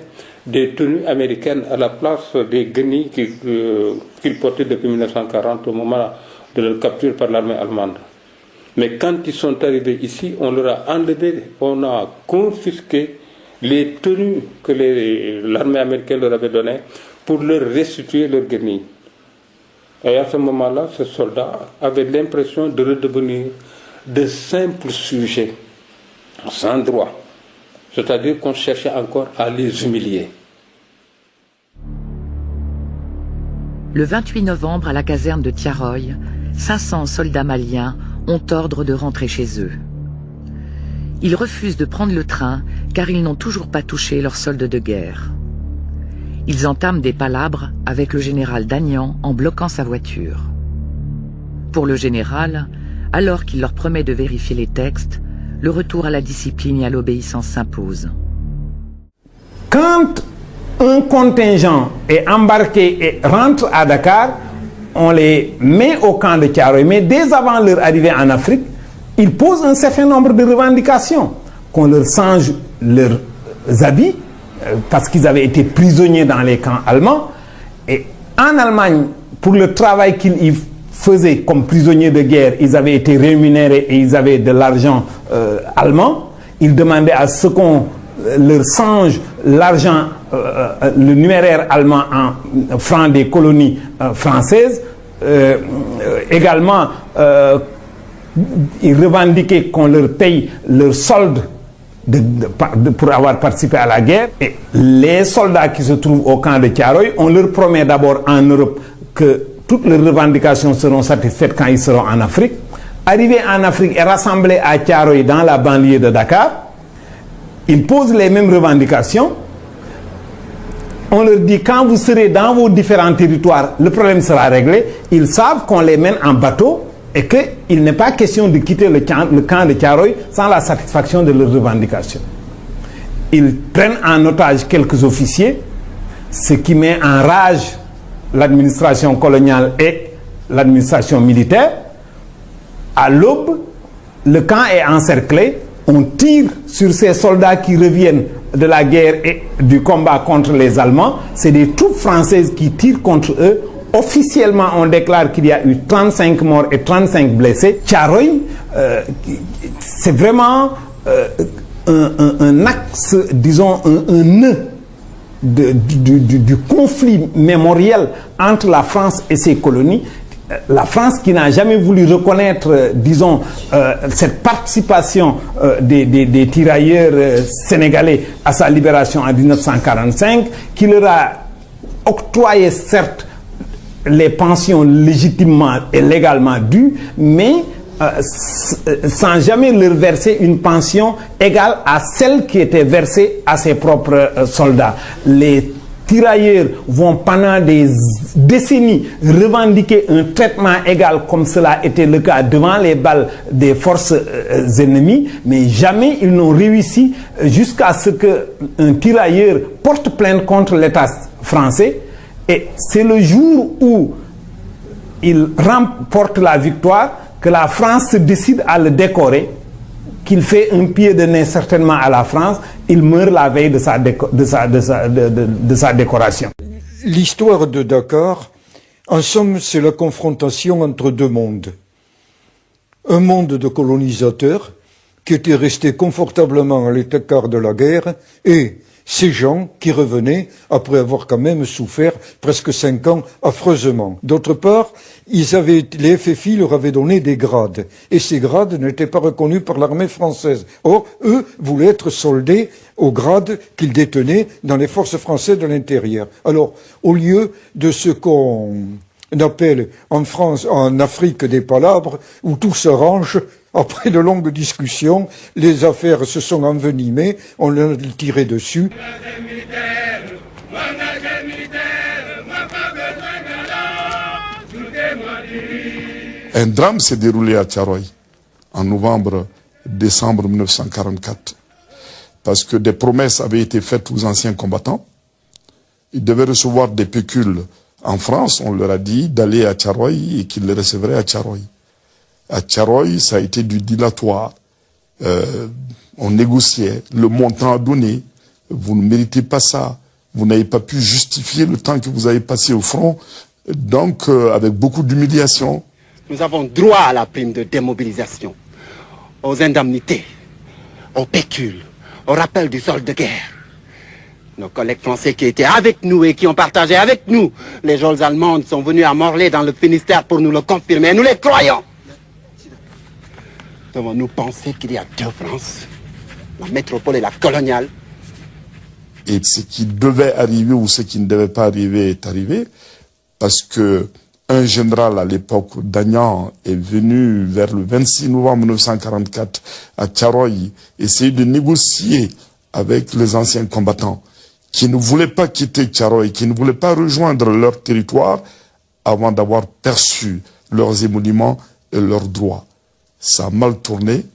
des tenues américaines à la place des guenilles qu'ils portaient depuis 1940 au moment de leur capture par l'armée allemande. Mais quand ils sont arrivés ici, on leur a enlevé, on a confisqué les tenues que l'armée américaine leur avait données pour leur restituer leurs guenilles. Et à ce moment-là, ces soldats avaient l'impression de redevenir de simples sujets, sans droit. C'est-à-dire qu'on cherchait encore à les humilier. Le 28 novembre, à la caserne de Tiaroy, 500 soldats maliens ont ordre de rentrer chez eux. Ils refusent de prendre le train car ils n'ont toujours pas touché leur solde de guerre. Ils entament des palabres avec le général Dagnan en bloquant sa voiture. Pour le général, alors qu'il leur promet de vérifier les textes, le retour à la discipline et à l'obéissance s'impose. Quand un contingent est embarqué et rentre à Dakar, on les met au camp de Tiaroy. Mais dès avant leur arrivée en Afrique, ils posent un certain nombre de revendications. Qu'on leur change leurs habits, parce qu'ils avaient été prisonniers dans les camps allemands. Et en Allemagne, pour le travail qu'ils y faisaient comme prisonniers de guerre, ils avaient été rémunérés et ils avaient de l'argent allemand. Ils demandaient à ce qu'on leur change l'argent, le numéraire allemand en francs des colonies françaises. Également, ils revendiquaient qu'on leur paye leur solde pour avoir participé à la guerre. Et les soldats qui se trouvent au camp de Tiaroy, on leur promet d'abord en Europe que toutes leurs revendications seront satisfaites quand ils seront en Afrique. Arrivés en Afrique et rassemblés à Tiaroy dans la banlieue de Dakar, ils posent les mêmes revendications. On leur dit quand vous serez dans vos différents territoires, le problème sera réglé. Ils savent qu'on les mène en bateau et qu'il n'est pas question de quitter le camp de Tiaroy sans la satisfaction de leurs revendications. Ils prennent en otage quelques officiers, ce qui met en rage l'administration coloniale et l'administration militaire. À l'aube, le camp est encerclé, on tire sur ces soldats qui reviennent de la guerre et du combat contre les Allemands. C'est des troupes françaises qui tirent contre eux. Officiellement, on déclare qu'il y a eu 35 morts et 35 blessés. Thiaroye, c'est vraiment un axe, disons, un nœud du conflit mémoriel entre la France et ses colonies. La France qui n'a jamais voulu reconnaître, disons, cette participation des tirailleurs sénégalais à sa libération en 1945, qui leur a octroyé certes les pensions légitimement et légalement dues, mais sans jamais leur verser une pension égale à celle qui était versée à ses propres soldats. Les tirailleurs vont pendant des décennies revendiquer un traitement égal comme cela était le cas devant les balles des forces ennemies, mais jamais ils n'ont réussi jusqu'à ce qu'un tirailleur porte plainte contre l'État français. Et c'est le jour où il remporte la victoire que la France décide à le décorer, qu'il fait un pied de nez certainement à la France. Il meurt la veille de sa décoration. L'histoire de Dakar, en somme, c'est la confrontation entre deux mondes. Un monde de colonisateurs qui étaient restés confortablement à l'écart de la guerre et ces gens qui revenaient après avoir quand même souffert presque 5 ans affreusement. D'autre part, les FFI leur avaient donné des grades, et ces grades n'étaient pas reconnus par l'armée française. Or, eux voulaient être soldés aux grades qu'ils détenaient dans les forces françaises de l'intérieur. Alors, au lieu de ce qu'on appelle en France, en Afrique, des palabres, où tout s'arrange, après de longues discussions, les affaires se sont envenimées, on leur a tiré dessus. Un drame s'est déroulé à Thiaroye en novembre-décembre 1944 parce que des promesses avaient été faites aux anciens combattants. Ils devaient recevoir des pécules en France. On leur a dit d'aller à Thiaroye et qu'ils les recevraient à Thiaroye. À Thiaroye, ça a été du dilatoire. On négociait, le montant à donner. Vous ne méritez pas ça. Vous n'avez pas pu justifier le temps que vous avez passé au front. Donc, avec beaucoup d'humiliation. Nous avons droit à la prime de démobilisation, aux indemnités, aux pécules, au rappel du solde de guerre. Nos collègues français qui étaient avec nous et qui ont partagé avec nous les geôles allemandes sont venus à Morlaix dans le Finistère pour nous le confirmer. Et nous les croyons. Devons-nous penser qu'il y a deux France, la métropole et la coloniale? Et ce qui devait arriver ou ce qui ne devait pas arriver est arrivé, parce que un général à l'époque, Dagnan, est venu vers le 26 novembre 1944 à Thiaroye essayer de négocier avec les anciens combattants qui ne voulaient pas quitter Thiaroye, qui ne voulaient pas rejoindre leur territoire avant d'avoir perçu leurs émoluments et leurs droits. Ça a mal tourné.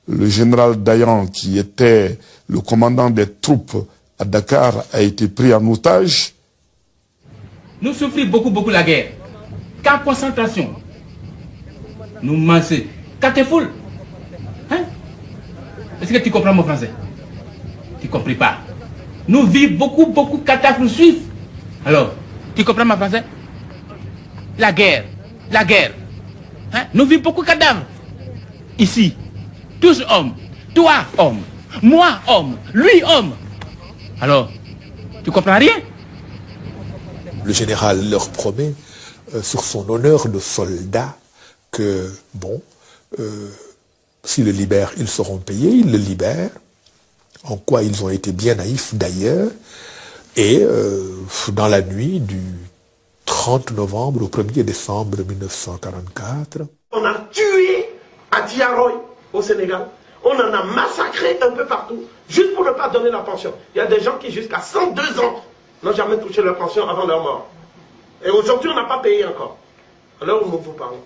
Le général Dayan, qui était le commandant des troupes à Dakar, a été pris en otage. Nous souffrons beaucoup la guerre. Camp de concentration. Nous mangeons. Catéfoule. Hein? Est-ce que tu comprends mon français? Tu ne comprends pas. Nous vivons beaucoup de catastrophes nous suivent. Alors, tu comprends mon français? La guerre. Hein? Nous vivons beaucoup de cadavres. Ici, tous hommes, toi homme, moi homme, lui homme. Alors, tu comprends rien? Le général leur promet, sur son honneur de soldat, que, bon, s'ils le libèrent, ils seront payés, ils le libèrent, en quoi ils ont été bien naïfs d'ailleurs, et dans la nuit du 30 novembre au 1er décembre 1944... On a tué à Thiaroye, au Sénégal. On en a massacré un peu partout, juste pour ne pas donner la pension. Il y a des gens qui, jusqu'à 102 ans, n'ont jamais touché leur pension avant leur mort. Et aujourd'hui, on n'a pas payé encore. Alors, nous vous parlons.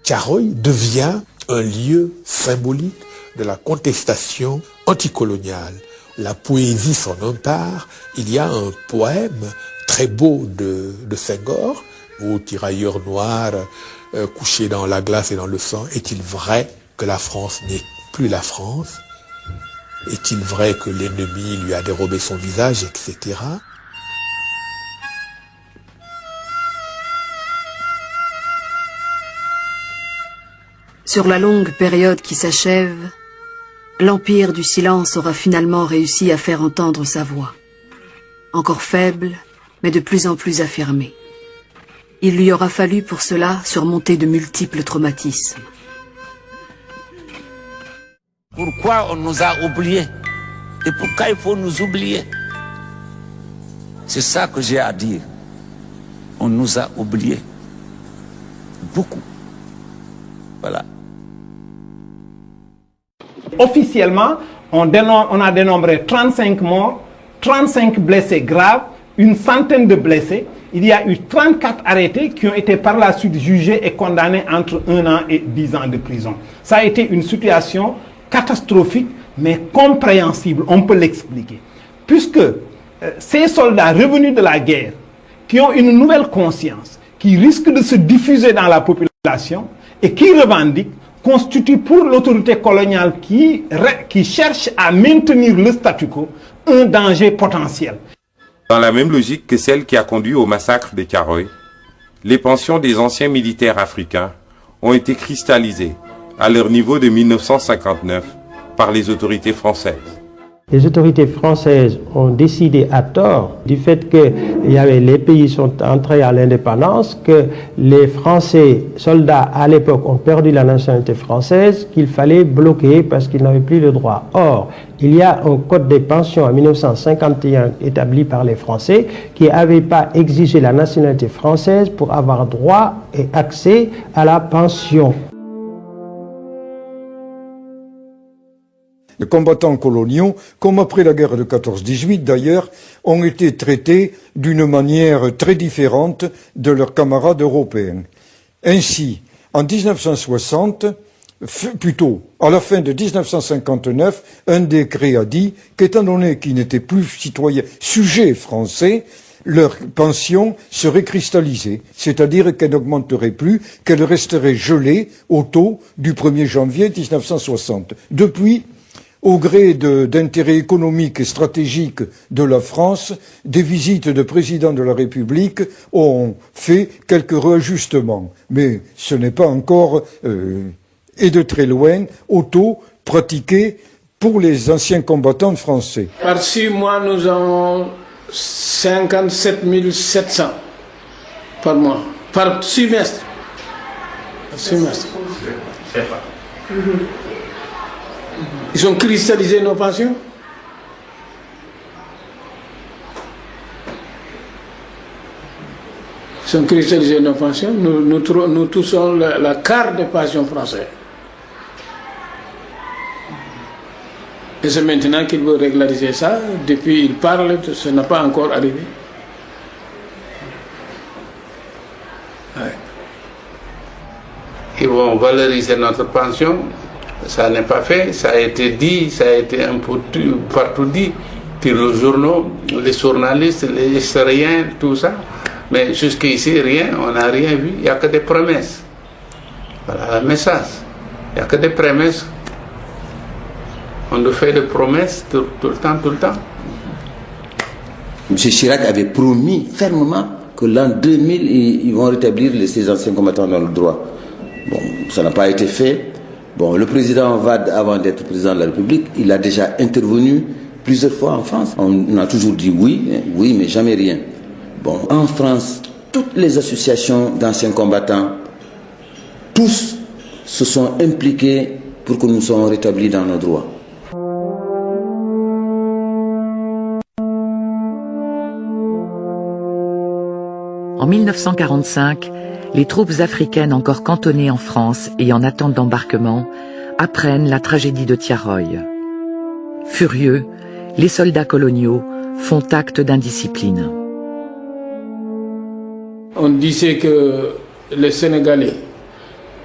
Thiaroye devient un lieu symbolique de la contestation anticoloniale. La poésie s'en empare. Il y a un poème très beau de Senghor, ô tirailleur noir, couché dans la glace et dans le sang. Est-il vrai que la France n'est plus la France? Est-il vrai que l'ennemi lui a dérobé son visage, etc. Sur la longue période qui s'achève, l'empire du silence aura finalement réussi à faire entendre sa voix. Encore faible, mais de plus en plus affirmée. Il lui aura fallu pour cela surmonter de multiples traumatismes. Pourquoi on nous a oubliés? Et pourquoi il faut nous oublier? C'est ça que j'ai à dire. On nous a oubliés. Beaucoup. Voilà. Officiellement, on a dénombré 35 morts, 35 blessés graves, une centaine de blessés. Il y a eu 34 arrêtés qui ont été par la suite jugés et condamnés entre 1 an et 10 ans de prison. Ça a été une situation catastrophique, mais compréhensible, on peut l'expliquer. Puisque ces soldats revenus de la guerre, qui ont une nouvelle conscience, qui risquent de se diffuser dans la population et qui revendiquent, constituent pour l'autorité coloniale qui cherche à maintenir le statu quo un danger potentiel. Dans la même logique que celle qui a conduit au massacre de Thiaroye, les pensions des anciens militaires africains ont été cristallisées à leur niveau de 1959 par les autorités françaises. Les autorités françaises ont décidé à tort du fait que les pays sont entrés à l'indépendance, que les Français soldats à l'époque ont perdu la nationalité française, qu'il fallait bloquer parce qu'ils n'avaient plus le droit. Or, il y a un code des pensions en 1951 établi par les Français qui n'avait pas exigé la nationalité française pour avoir droit et accès à la pension. Les combattants coloniaux, comme après la guerre de 14-18 d'ailleurs, ont été traités d'une manière très différente de leurs camarades européens. Ainsi, en 1960, plutôt à la fin de 1959, un décret a dit qu'étant donné qu'ils n'étaient plus citoyens, sujets français, leur pension serait cristallisée, c'est-à-dire qu'elle n'augmenterait plus, qu'elle resterait gelée au taux du 1er janvier 1960. Depuis, au gré d'intérêts économiques et stratégiques de la France, des visites de présidents de la République ont fait quelques réajustements. Mais ce n'est pas encore, et de très loin, au taux pratiqué pour les anciens combattants français. Par 6 mois, nous avons 57 700 par mois, par semestre. Ils ont cristallisé nos pensions. Ils ont cristallisé nos pensions. Nous touchons la quart des pensions françaises. Et c'est maintenant qu'il veut régulariser ça. Depuis, il parle, ça n'a pas encore arrivé. Ouais. Ils vont valoriser notre pension. Ça n'est pas fait, ça a été dit, ça a été un peu partout dit, par les journaux, les journalistes, les historiens, tout ça. Mais jusqu'ici, rien, on n'a rien vu, il n'y a que des promesses. Voilà le message. Il n'y a que des promesses. On nous fait des promesses tout le temps, tout le temps. M. Chirac avait promis fermement que l'an 2000, ils vont rétablir ces anciens combattants dans le droit. Bon, ça n'a pas été fait. Bon, le président Wade, avant d'être président de la République, il a déjà intervenu plusieurs fois en France. On a toujours dit oui, mais jamais rien. Bon, en France, toutes les associations d'anciens combattants, tous se sont impliqués pour que nous soyons rétablis dans nos droits. En 1945, les troupes africaines encore cantonnées en France et en attente d'embarquement apprennent la tragédie de Thiaroye. Furieux, les soldats coloniaux font acte d'indiscipline. On disait que les Sénégalais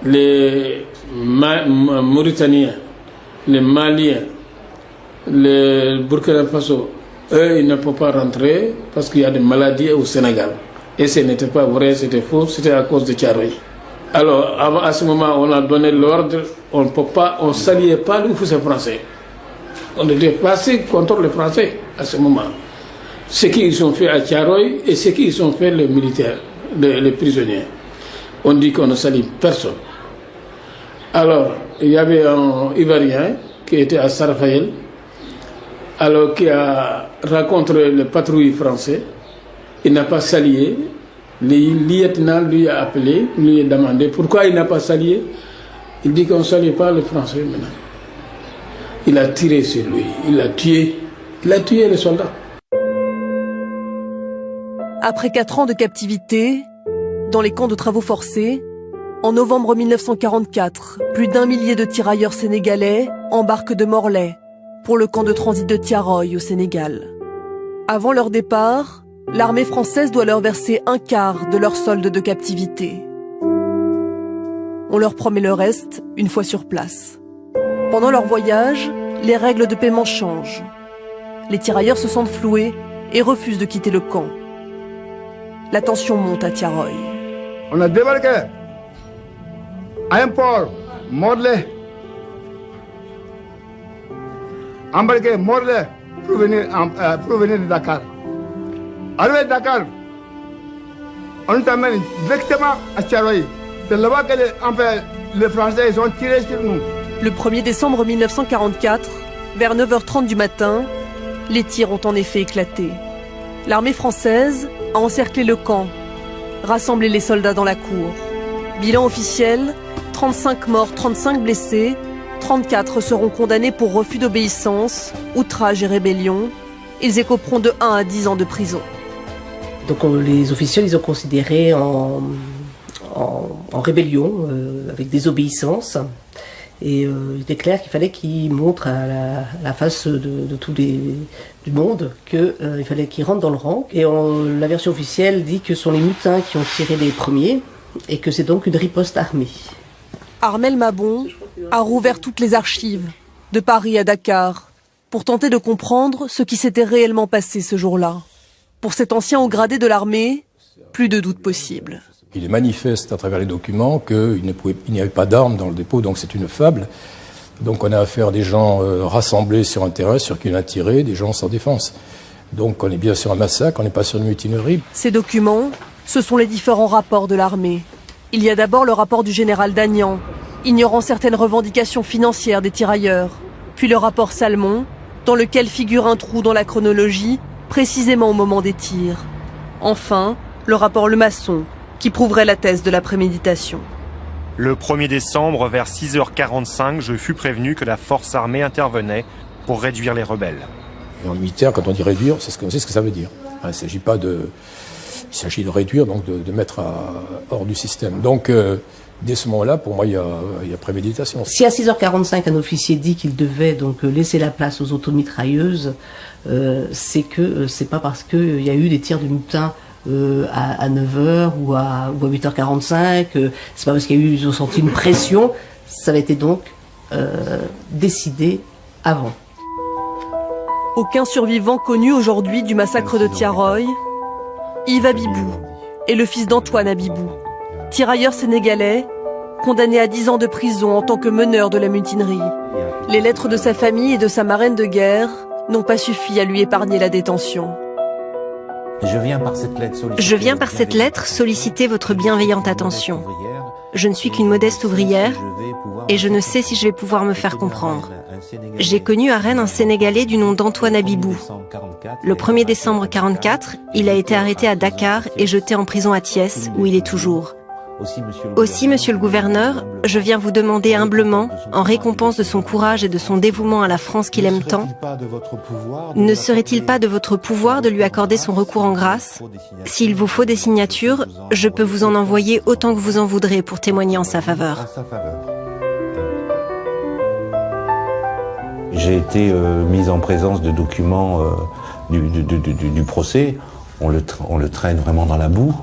les Mauritaniens, les Maliens, les Burkina Faso, eux, ils ne peuvent pas rentrer parce qu'il y a des maladies au Sénégal. Et ce n'était pas vrai, c'était faux, c'était à cause de Thiaroye. Alors, à ce moment, on a donné l'ordre, on ne s'alliait pas les Français. On était passé contre les Français à ce moment. Ce qu'ils ont fait à Thiaroye et ce qu'ils ont fait les militaires, les prisonniers. On dit qu'on ne s'allie personne. Alors, il y avait un Ivoirien qui était à Sarfayel, alors qui a rencontré les patrouilles français. Il n'a pas s'allié. Le lieutenant lui a appelé, lui a demandé pourquoi il n'a pas s'allié. Il dit qu'on ne s'allie pas les Français maintenant. Il a tiré sur lui, il a tué les soldats. Après 4 ans de captivité, dans les camps de travaux forcés, en novembre 1944, plus d'1 millier de tirailleurs sénégalais embarquent de Morlaix pour le camp de transit de Thiaroye au Sénégal. Avant leur départ, l'armée française doit leur verser 1/4 de leur solde de captivité. On leur promet le reste une fois sur place. Pendant leur voyage, les règles de paiement changent. Les tirailleurs se sentent floués et refusent de quitter le camp. La tension monte à Thiaroye. On a débarqué à un port, Morlaix. Embarqué Morlaix pour venir de Dakar. Arrivé à Dakar, on nous amène directement à Thiaroye. C'est là-bas que les Français ils ont tiré sur nous. Le 1er décembre 1944, vers 9h30 du matin, les tirs ont en effet éclaté. L'armée française a encerclé le camp, rassemblé les soldats dans la cour. Bilan officiel, 35 morts, 35 blessés, 34 seront condamnés pour refus d'obéissance, outrage et rébellion. Ils écoperont de 1 à 10 ans de prison. Donc les officiels, ils ont considéré en rébellion, avec désobéissance. Et il était clair qu'il fallait qu'ils montrent à la face de tout du monde qu'il fallait qu'ils rentrent dans le rang. Et la version officielle dit que ce sont les mutins qui ont tiré les premiers et que c'est donc une riposte armée. Armel Mabon a rouvert toutes les archives, de Paris à Dakar, pour tenter de comprendre ce qui s'était réellement passé ce jour-là. Pour cet ancien haut gradé de l'armée, plus de doute possible. Il est manifeste à travers les documents qu'il n'y avait pas d'armes dans le dépôt, donc c'est une fable. Donc on a affaire à des gens rassemblés sur un terrain sur qui on a tiré, des gens sans défense. Donc on est bien sur un massacre, on n'est pas sur une mutinerie. Ces documents, ce sont les différents rapports de l'armée. Il y a d'abord le rapport du général Dagnan, ignorant certaines revendications financières des tirailleurs. Puis le rapport Salmon, dans lequel figure un trou dans la chronologie, précisément au moment des tirs. Enfin, le rapport Lemasson, qui prouverait la thèse de la préméditation. Le 1er décembre, vers 6h45, je fus prévenu que la force armée intervenait pour réduire les rebelles. Et en militaire, quand on dit réduire, c'est ce que ça veut dire. Il ne s'agit pas de... Il s'agit de réduire, donc de mettre hors du système. Donc, dès ce moment-là, pour moi, il y a préméditation. Si à 6h45, un officier dit qu'il devait donc laisser la place aux automitrailleuses, c'est pas parce qu'il y a eu des tirs de mutin à 9h ou à 8h45, c'est pas parce qu'ils ont senti une pression, ça avait été donc décidé avant. Aucun survivant connu aujourd'hui du massacre de Thiaroye. Yves Abibou est le fils d'Antoine Abibou, tirailleur sénégalais, condamné à 10 ans de prison en tant que meneur de la mutinerie. Les lettres de sa famille et de sa marraine de guerre n'ont pas suffi à lui épargner la détention. Je viens par cette lettre solliciter votre bienveillante attention. Je ne suis qu'une modeste ouvrière et je ne sais si je vais pouvoir me faire comprendre. J'ai connu à Rennes un Sénégalais du nom d'Antoine Abibou. Le 1er décembre 1944, il a été arrêté à Dakar et jeté en prison à Thiès, où il est toujours. Aussi, monsieur le gouverneur, je viens vous demander humblement, en récompense de son courage et de son dévouement à la France qu'il aime tant, ne serait-il pas de votre pouvoir de lui accorder son recours en grâce? S'il vous faut des signatures, je peux vous en envoyer autant que vous en voudrez pour témoigner en sa faveur. J'ai été mis en présence de documents du procès. On le traîne vraiment dans la boue.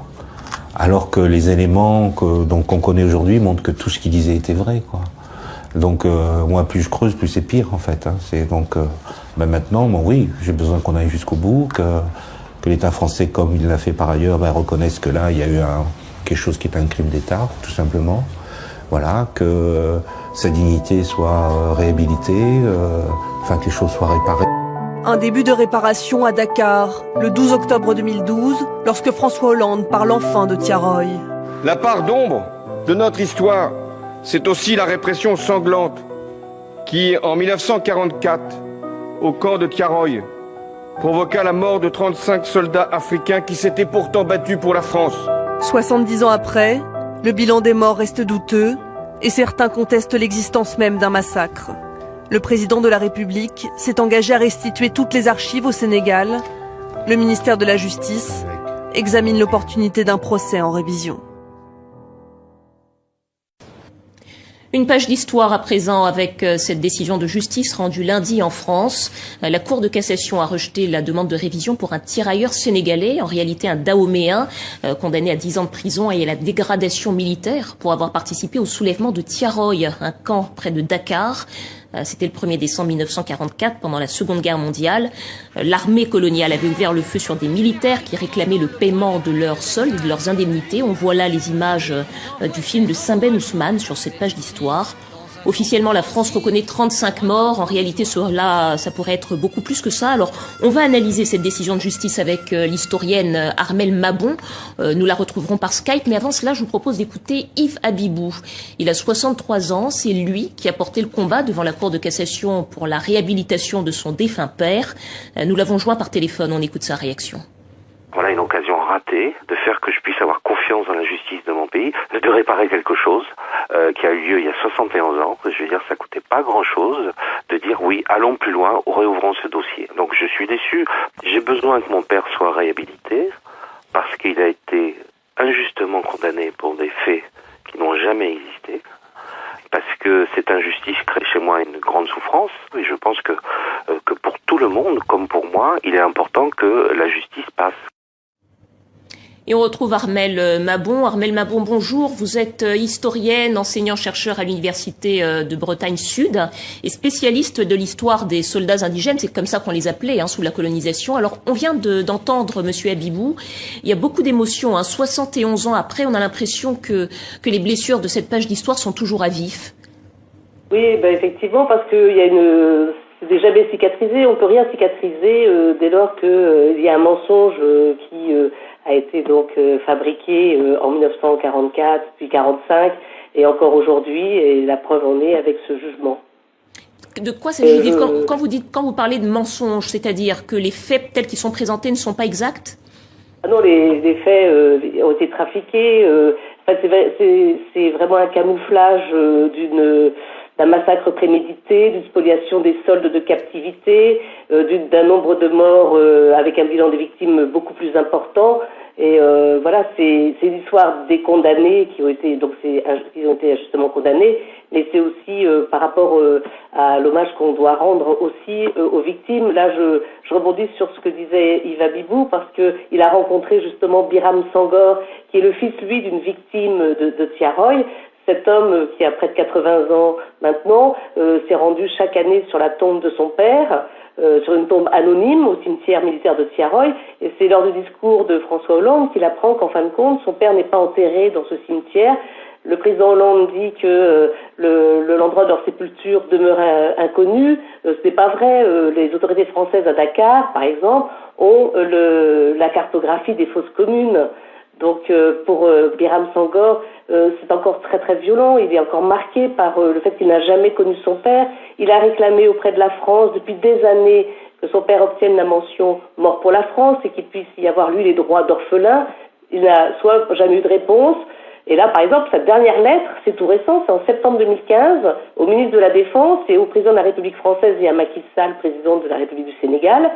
alors que les éléments qu'on connaît aujourd'hui montrent que tout ce qu'il disait était vrai, quoi. Donc moi, plus je creuse, plus c'est pire, en fait. Hein. C'est donc maintenant, bon, oui, j'ai besoin qu'on aille jusqu'au bout, que l'État français, comme il l'a fait par ailleurs, reconnaisse que là, il y a eu quelque chose qui est un crime d'État, tout simplement. Voilà, que sa dignité soit réhabilitée, que les choses soient réparées. Un début de réparation à Dakar, le 12 octobre 2012, lorsque François Hollande parle enfin de Thiaroye. La part d'ombre de notre histoire, c'est aussi la répression sanglante qui, en 1944, au camp de Thiaroye, provoqua la mort de 35 soldats africains qui s'étaient pourtant battus pour la France. 70 ans après, le bilan des morts reste douteux et certains contestent l'existence même d'un massacre. Le président de la République s'est engagé à restituer toutes les archives au Sénégal. Le ministère de la Justice examine l'opportunité d'un procès en révision. Une page d'histoire à présent avec cette décision de justice rendue lundi en France. La Cour de cassation a rejeté la demande de révision pour un tirailleur sénégalais, en réalité un Dahoméen, condamné à 10 ans de prison et à la dégradation militaire pour avoir participé au soulèvement de Thiaroye, un camp près de Dakar. C'était le 1er décembre 1944, pendant la Seconde Guerre mondiale. L'armée coloniale avait ouvert le feu sur des militaires qui réclamaient le paiement de leurs soldes et de leurs indemnités. On voit là les images du film de Saint-Ben Ousmane sur cette page d'histoire. Officiellement, la France reconnaît 35 morts. En réalité, cela, ça pourrait être beaucoup plus que ça. Alors, on va analyser cette décision de justice avec l'historienne Armelle Mabon. Nous la retrouverons par Skype. Mais avant cela, je vous propose d'écouter Yves Habibou. Il a 63 ans. C'est lui qui a porté le combat devant la Cour de cassation pour la réhabilitation de son défunt père. Nous l'avons joint par téléphone. On écoute sa réaction. Voilà une occasion ratée de faire que je puisse avoir confiance dans la justice de mon pays, de réparer quelque chose qui a eu lieu il y a 71 ans. Je veux dire, ça coûtait pas grand-chose de dire oui, allons plus loin, réouvrons ce dossier. Donc je suis déçu. J'ai besoin que mon père soit réhabilité parce qu'il a été injustement condamné pour des faits qui n'ont jamais existé. Parce que cette injustice crée chez moi une grande souffrance. Et je pense que pour tout le monde, comme pour moi, il est important que la justice passe. Et on retrouve Armelle Mabon. Armelle Mabon, bonjour. Vous êtes historienne, enseignant-chercheur à l'Université de Bretagne Sud et spécialiste de l'histoire des soldats indigènes. C'est comme ça qu'on les appelait sous la colonisation. Alors, on vient d'entendre Monsieur Habibou. Il y a beaucoup d'émotions. 71 ans après, on a l'impression que les blessures de cette page d'histoire sont toujours à vif. Oui, effectivement, parce qu'il y a c'est jamais cicatrisé. On peut rien cicatriser dès lors qu'il y a un mensonge qui a été donc fabriqué en 1944, puis 45, et encore aujourd'hui, et la preuve en est avec ce jugement. De quoi s'agit-il quand vous parlez de mensonge, c'est-à-dire que les faits tels qu'ils sont présentés ne sont pas exacts? Ah non, les faits ont été trafiqués. C'est vraiment un camouflage d'un massacre prémédité, d'une spoliation des soldes de captivité, d'un nombre de morts avec un bilan des victimes beaucoup plus important. Et voilà, c'est l'histoire des condamnés qui ont été injustement condamnés, mais c'est aussi par rapport à l'hommage qu'on doit rendre aussi aux victimes. Là, je rebondis sur ce que disait Yves Habibou, parce que il a rencontré justement Biram Sangor, qui est le fils, lui, d'une victime de Thiaroye. Cet homme, qui a près de 80 ans maintenant, s'est rendu chaque année sur la tombe de son père, sur une tombe anonyme au cimetière militaire de Thiaroye, et c'est lors du discours de François Hollande qu'il apprend qu'en fin de compte, son père n'est pas enterré dans ce cimetière. Le président Hollande dit que l'endroit de leur sépulture demeure inconnu. Ce n'est pas vrai. Les autorités françaises à Dakar, par exemple, ont la cartographie des fosses communes. Donc pour Biram Sangor, c'est encore très très violent. Il est encore marqué par le fait qu'il n'a jamais connu son père. Il a réclamé auprès de la France depuis des années que son père obtienne la mention mort pour la France et qu'il puisse y avoir lui les droits d'orphelin. Il n'a soit jamais eu de réponse. Et là, par exemple, sa dernière lettre, c'est tout récent, c'est en septembre 2015, au ministre de la Défense et au président de la République française et à Macky Sall, président de la République du Sénégal,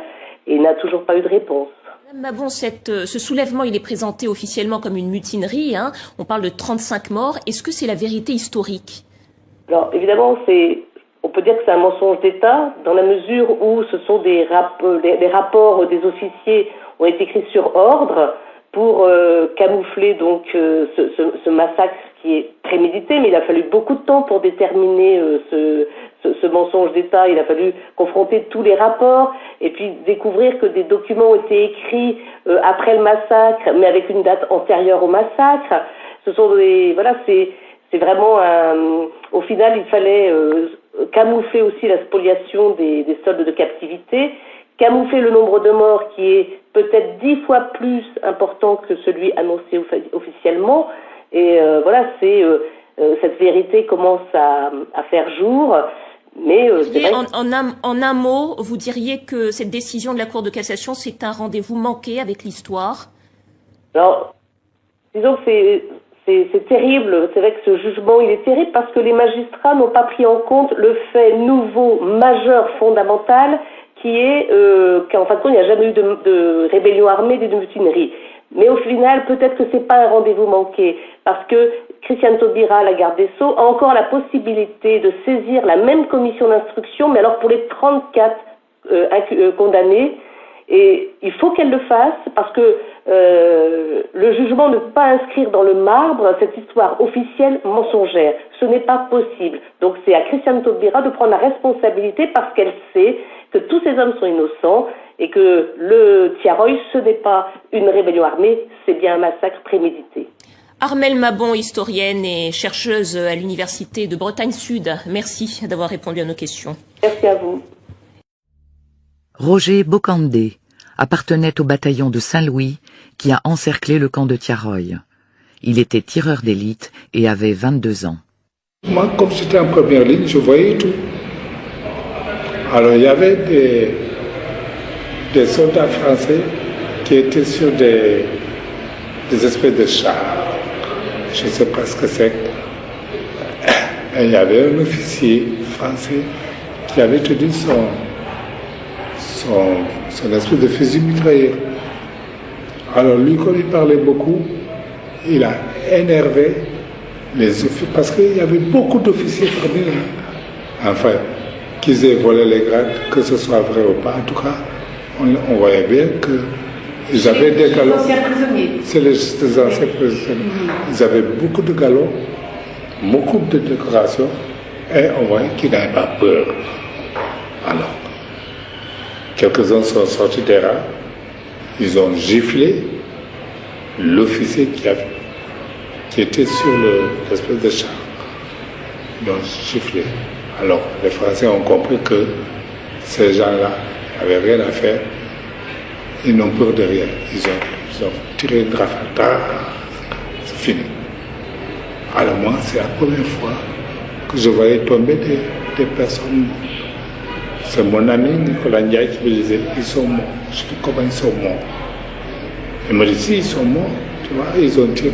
et il n'a toujours pas eu de réponse. Madame Mabon, ce soulèvement, il est présenté officiellement comme une mutinerie. On parle de 35 morts. Est-ce que c'est la vérité historique? Alors, évidemment, on peut dire que c'est un mensonge d'État, dans la mesure où ce sont les rapports des officiers ont été écrits sur ordre, pour camoufler donc ce massacre qui est prémédité, mais il a fallu beaucoup de temps pour déterminer ce mensonge d'État. Il a fallu confronter tous les rapports et puis découvrir que des documents ont été écrits après le massacre, mais avec une date antérieure au massacre. Ce sont c'est vraiment au final, il fallait camoufler aussi la spoliation des soldes de captivité, camoufler le nombre de morts qui est peut-être 10 fois plus important que celui annoncé officiellement. Et cette vérité commence à faire jour. Mais en un mot, vous diriez que cette décision de la Cour de cassation, c'est un rendez-vous manqué avec l'histoire? Alors, disons que c'est terrible. C'est vrai que ce jugement, il est terrible parce que les magistrats n'ont pas pris en compte le fait nouveau, majeur, fondamental, qui est qu'en fin de compte, il n'y a jamais eu de rébellion armée, de mutinerie. Mais au final, peut-être que c'est pas un rendez-vous manqué, parce que Christiane Taubira, la garde des Sceaux, a encore la possibilité de saisir la même commission d'instruction, mais alors pour les 34 condamnés. Et il faut qu'elle le fasse, parce que le jugement ne peut pas inscrire dans le marbre cette histoire officielle mensongère. Ce n'est pas possible. Donc c'est à Christiane Taubira de prendre la responsabilité, parce qu'elle sait que tous ces hommes sont innocents, et que le Tiaroy, ce n'est pas une rébellion armée, c'est bien un massacre prémédité. Armelle Mabon, historienne et chercheuse à l'Université de Bretagne Sud, merci d'avoir répondu à nos questions. Merci à vous. Roger Bocandé appartenait au bataillon de Saint-Louis qui a encerclé le camp de Tiaroy. Il était tireur d'élite et avait 22 ans. Moi, comme j'étais en première ligne, je voyais tout. Alors, il y avait des soldats français qui étaient sur des espèces de chars. Je ne sais pas ce que c'est. Et il y avait un officier français qui avait tenu son espèce de fusil mitrailleur. Alors lui, comme il parlait beaucoup, il a énervé les officiers, parce qu'il y avait beaucoup d'officiers parmi eux. Enfin, qu'ils aient volé les grades, que ce soit vrai ou pas, en tout cas, on voyait bien qu'ils avaient des galops. C'est les anciens prisonniers. Ils avaient beaucoup de galops, beaucoup de décorations, et on voyait qu'ils n'avaient pas peur. Alors, quelques-uns sont sortis des rangs, ils ont giflé l'officier qui était sur l'espèce de char. Ils ont giflé. Alors, les Français ont compris que ces gens-là n'avaient rien à faire. Ils n'ont peur de rien. Ils ont tiré une rafale. C'est fini. Alors moi, c'est la première fois que je voyais tomber des personnes. C'est mon ami Nicolas Ndiaye qui me disait, ils sont morts. Je dis, comment ils sont morts? Il me dit, si, ils sont morts. Tu vois, ils ont tiré.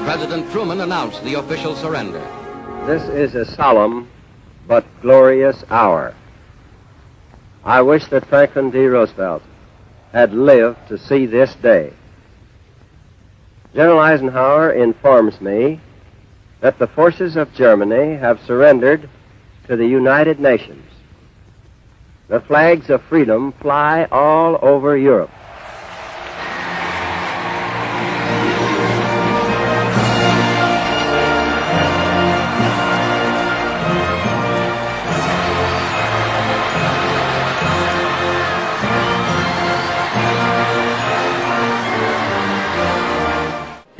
President Truman announced the official surrender. This is a solemn but glorious hour. I wish that Franklin D. Roosevelt had lived to see this day. General Eisenhower informs me that the forces of Germany have surrendered to the United Nations. The flags of freedom fly all over Europe.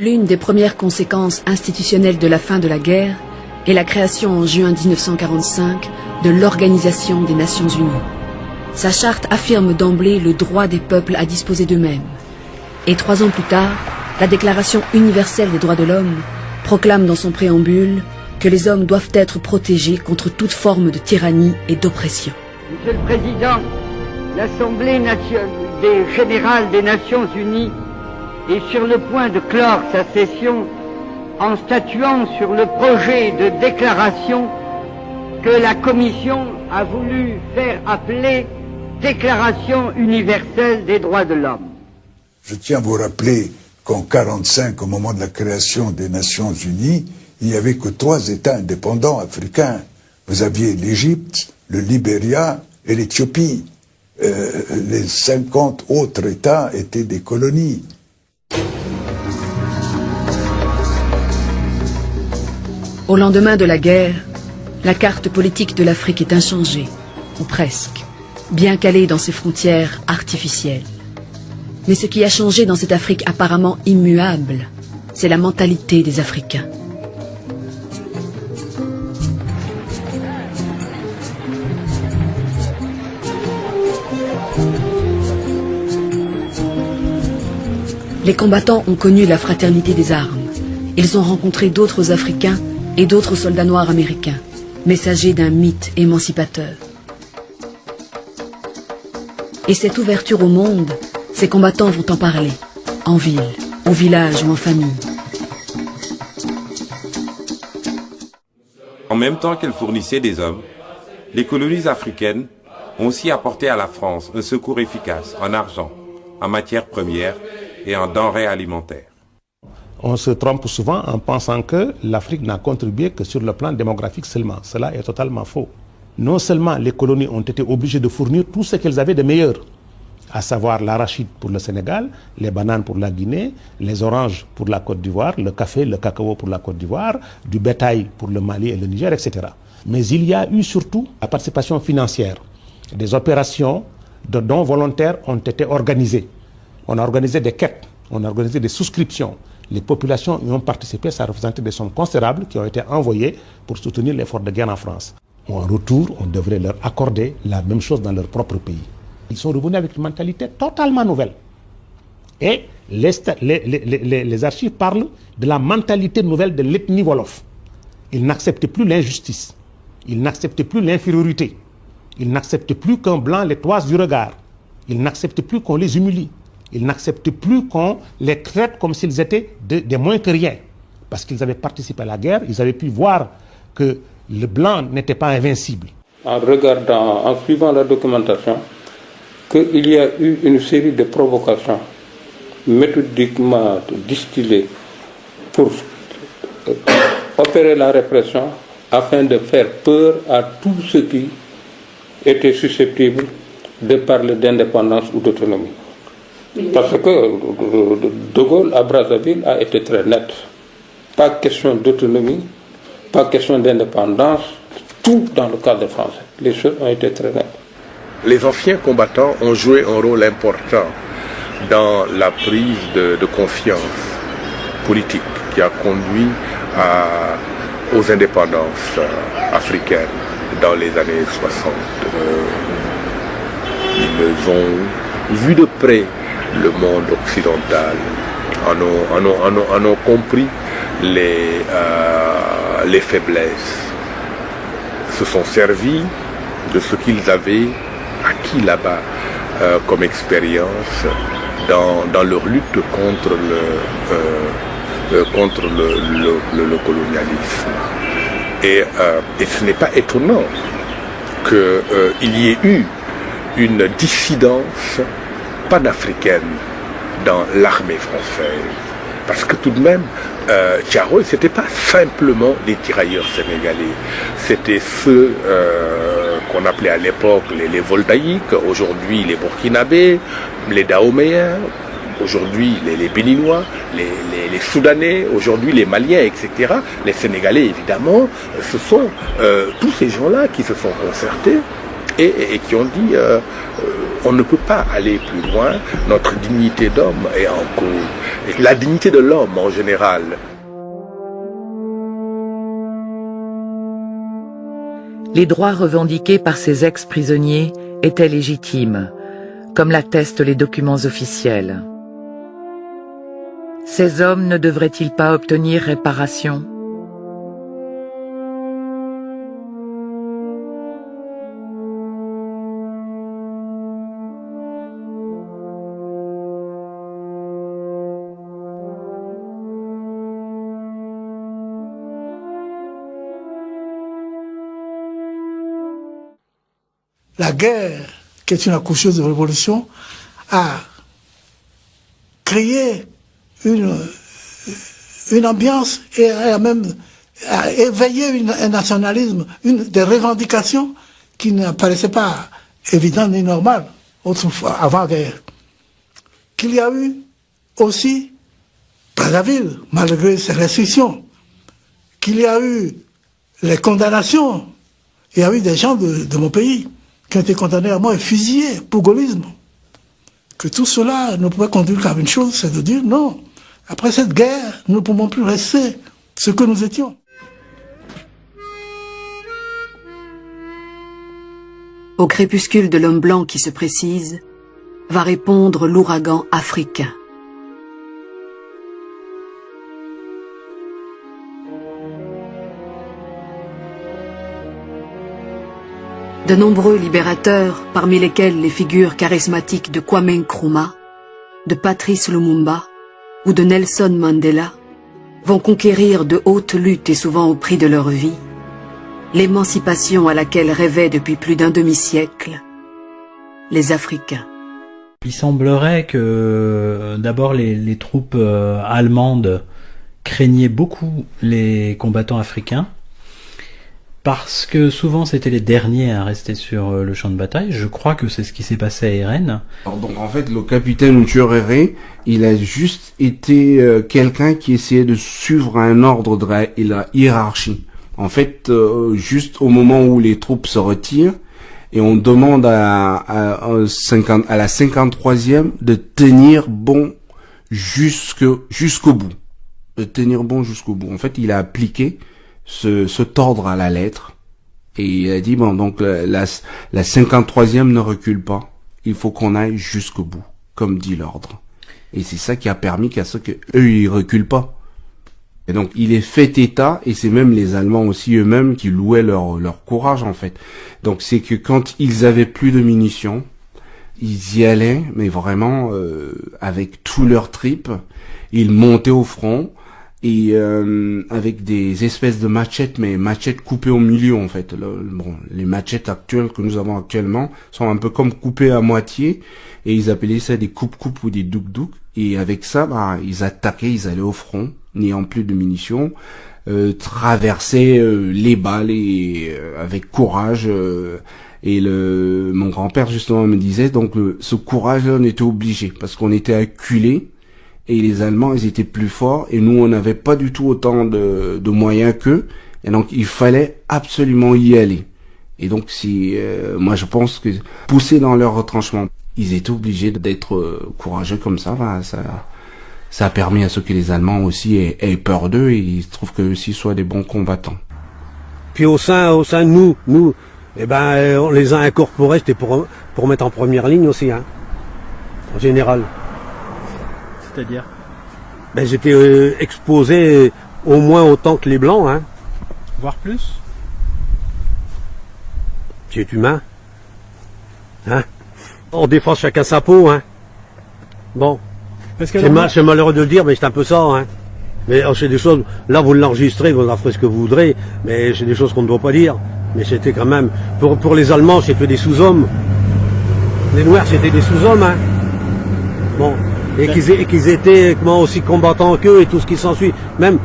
L'une des premières conséquences institutionnelles de la fin de la guerre est la création en juin 1945 de l'Organisation des Nations Unies. Sa charte affirme d'emblée le droit des peuples à disposer d'eux-mêmes. Et 3 ans plus tard, la Déclaration universelle des droits de l'homme proclame dans son préambule que les hommes doivent être protégés contre toute forme de tyrannie et d'oppression. Monsieur le Président, l'Assemblée générale des Nations Unies est sur le point de clore sa session en statuant sur le projet de déclaration que la Commission a voulu faire appeler Déclaration universelle des droits de l'homme. Je tiens à vous rappeler qu'en 1945, au moment de la création des Nations Unies, il n'y avait que 3 États indépendants africains. Vous aviez l'Égypte, le Libéria et l'Éthiopie. Les 50 autres États étaient des colonies. Au lendemain de la guerre, la carte politique de l'Afrique est inchangée, ou presque, bien calée dans ses frontières artificielles. Mais ce qui a changé dans cette Afrique apparemment immuable, c'est la mentalité des Africains. Les combattants ont connu la fraternité des armes. Ils ont rencontré d'autres Africains et d'autres soldats noirs américains, messagers d'un mythe émancipateur. Et cette ouverture au monde, ces combattants vont en parler, en ville, au village ou en famille. En même temps qu'elles fournissaient des hommes, les colonies africaines ont aussi apporté à la France un secours efficace en argent, en matières premières et en denrées alimentaires. On se trompe souvent en pensant que l'Afrique n'a contribué que sur le plan démographique seulement. Cela est totalement faux. Non seulement les colonies ont été obligées de fournir tout ce qu'elles avaient de meilleur, à savoir l'arachide pour le Sénégal, les bananes pour la Guinée, les oranges pour la Côte d'Ivoire, le café, le cacao pour la Côte d'Ivoire, du bétail pour le Mali et le Niger, etc. Mais il y a eu surtout la participation financière. Des opérations de dons volontaires ont été organisées. On a organisé des quêtes, on a organisé des souscriptions. Les populations y ont participé, ça représentait des sommes considérables qui ont été envoyées pour soutenir l'effort de guerre en France. En retour, on devrait leur accorder la même chose dans leur propre pays. Ils sont revenus avec une mentalité totalement nouvelle. Et les archives parlent de la mentalité nouvelle de l'ethnie Wolof. Ils n'acceptent plus l'injustice. Ils n'acceptent plus l'infériorité. Ils n'acceptent plus qu'un blanc les toise du regard. Ils n'acceptent plus qu'on les humilie. Ils n'acceptent plus qu'on les traite comme s'ils étaient des moins que rien. Parce qu'ils avaient participé à la guerre, ils avaient pu voir que le blanc n'était pas invincible. En regardant, en suivant la documentation, qu'il y a eu une série de provocations méthodiquement distillées pour opérer la répression afin de faire peur à tous ceux qui étaient susceptibles de parler d'indépendance ou d'autonomie. Parce que De Gaulle à Brazzaville a été très net. Pas question d'autonomie, pas question d'indépendance, tout dans le cadre français. Les choses ont été très nettes. Les anciens combattants ont joué un rôle important dans la prise de confiance politique qui a conduit aux indépendances africaines dans les années 60. Ils ont vu de près le monde occidental, en ont compris les faiblesses, se sont servis de ce qu'ils avaient acquis là-bas comme expérience dans leur lutte contre le colonialisme. Et ce n'est pas étonnant qu'il y ait eu une dissidence panafricaine dans l'armée française. Parce que tout de même, Thiaroye, ce n'était pas simplement les tirailleurs sénégalais. C'était ceux qu'on appelait à l'époque les Voltaïques, aujourd'hui les Burkinabés, les Dahoméens, aujourd'hui les Béninois, les Soudanais, aujourd'hui les Maliens, etc. Les Sénégalais, évidemment, ce sont tous ces gens-là qui se sont concertés et qui ont dit on ne peut pas aller plus loin, notre dignité d'homme est en cause, et la dignité de l'homme en général. Les droits revendiqués par ces ex-prisonniers étaient légitimes, comme l'attestent les documents officiels. Ces hommes ne devraient-ils pas obtenir réparation ? La guerre, qui est une accoucheuse de révolution, a créé une ambiance et même a éveillé un nationalisme, des revendications qui ne paraissaient pas évidentes ni normales autrefois, avant-guerre. Qu'il y a eu aussi Brazzaville, malgré ses restrictions, qu'il y a eu les condamnations. Il y a eu des gens de mon pays qui ont été condamnés à mort et fusillés pour gaullisme. Que tout cela ne pouvait conduire qu'à une chose, c'est de dire non, après cette guerre, nous ne pouvons plus rester ce que nous étions. Au crépuscule de l'homme blanc qui se précise, va répondre l'ouragan africain. De nombreux libérateurs, parmi lesquels les figures charismatiques de Kwame Nkrumah, de Patrice Lumumba ou de Nelson Mandela, vont conquérir de hautes luttes et souvent au prix de leur vie, l'émancipation à laquelle rêvaient depuis plus d'un demi-siècle les Africains. Il semblerait que d'abord les troupes allemandes craignaient beaucoup les combattants africains, parce que souvent c'était les derniers à rester sur le champ de bataille. Je crois que c'est ce qui s'est passé à Irène. Alors donc en fait le capitaine Tuéréré, il a juste été quelqu'un qui essayait de suivre un ordre de la hiérarchie. En fait, juste au moment où les troupes se retirent, et on demande à la 53e de tenir bon jusqu'au bout. De tenir bon jusqu'au bout. En fait, il a appliqué cet ordre à la lettre, et il a dit, bon, donc la 53e ne recule pas. Il faut qu'on aille jusqu'au bout, comme dit l'ordre. Et c'est ça qui a permis qu'à ce que eux, ils reculent pas. Et donc, il est fait état, et c'est même les Allemands aussi eux-mêmes qui louaient leur courage, en fait. Donc, c'est que quand ils avaient plus de munitions, ils y allaient, mais vraiment, avec tout leur tripes, ils montaient au front, et avec des espèces de machettes, mais machettes coupées au milieu, en fait. Bon, les machettes actuelles que nous avons actuellement sont un peu comme coupées à moitié, et ils appelaient ça des coupe-coupe ou des douk-douk, et avec ça, bah, ils attaquaient, ils allaient au front, n'ayant plus de munitions, traverser les balles et avec courage. Et mon grand-père justement me disait, donc ce courage-là, on était obligé parce qu'on était acculés et les Allemands, ils étaient plus forts et nous, on n'avait pas du tout autant de moyens qu'eux. Et donc, il fallait absolument y aller. Et donc, moi, je pense que poussés dans leur retranchement, ils étaient obligés d'être courageux comme ça. Ben, ça a permis à ceux que les Allemands aussi aient peur d'eux et ils trouvent qu'eux aussi soient des bons combattants. Puis au sein de nous, eh ben, on les a incorporés, c'était pour mettre en première ligne aussi, hein, en général. C'est-à-dire? Ben, j'étais exposé au moins autant que les Blancs, hein. Voire plus? Tu es humain, hein. On défend chacun sa peau, hein. Bon. C'est malheureux de le dire, mais c'est un peu ça, hein. Mais c'est des choses, là vous l'enregistrez, vous en ferez ce que vous voudrez, mais c'est des choses qu'on ne doit pas dire. Mais c'était quand même, pour les Allemands, c'était des sous-hommes. Les Noirs, c'était des sous-hommes, hein. Bon. Et qu'ils étaient aussi combattants qu'eux et tout ce qui s'ensuit. Même,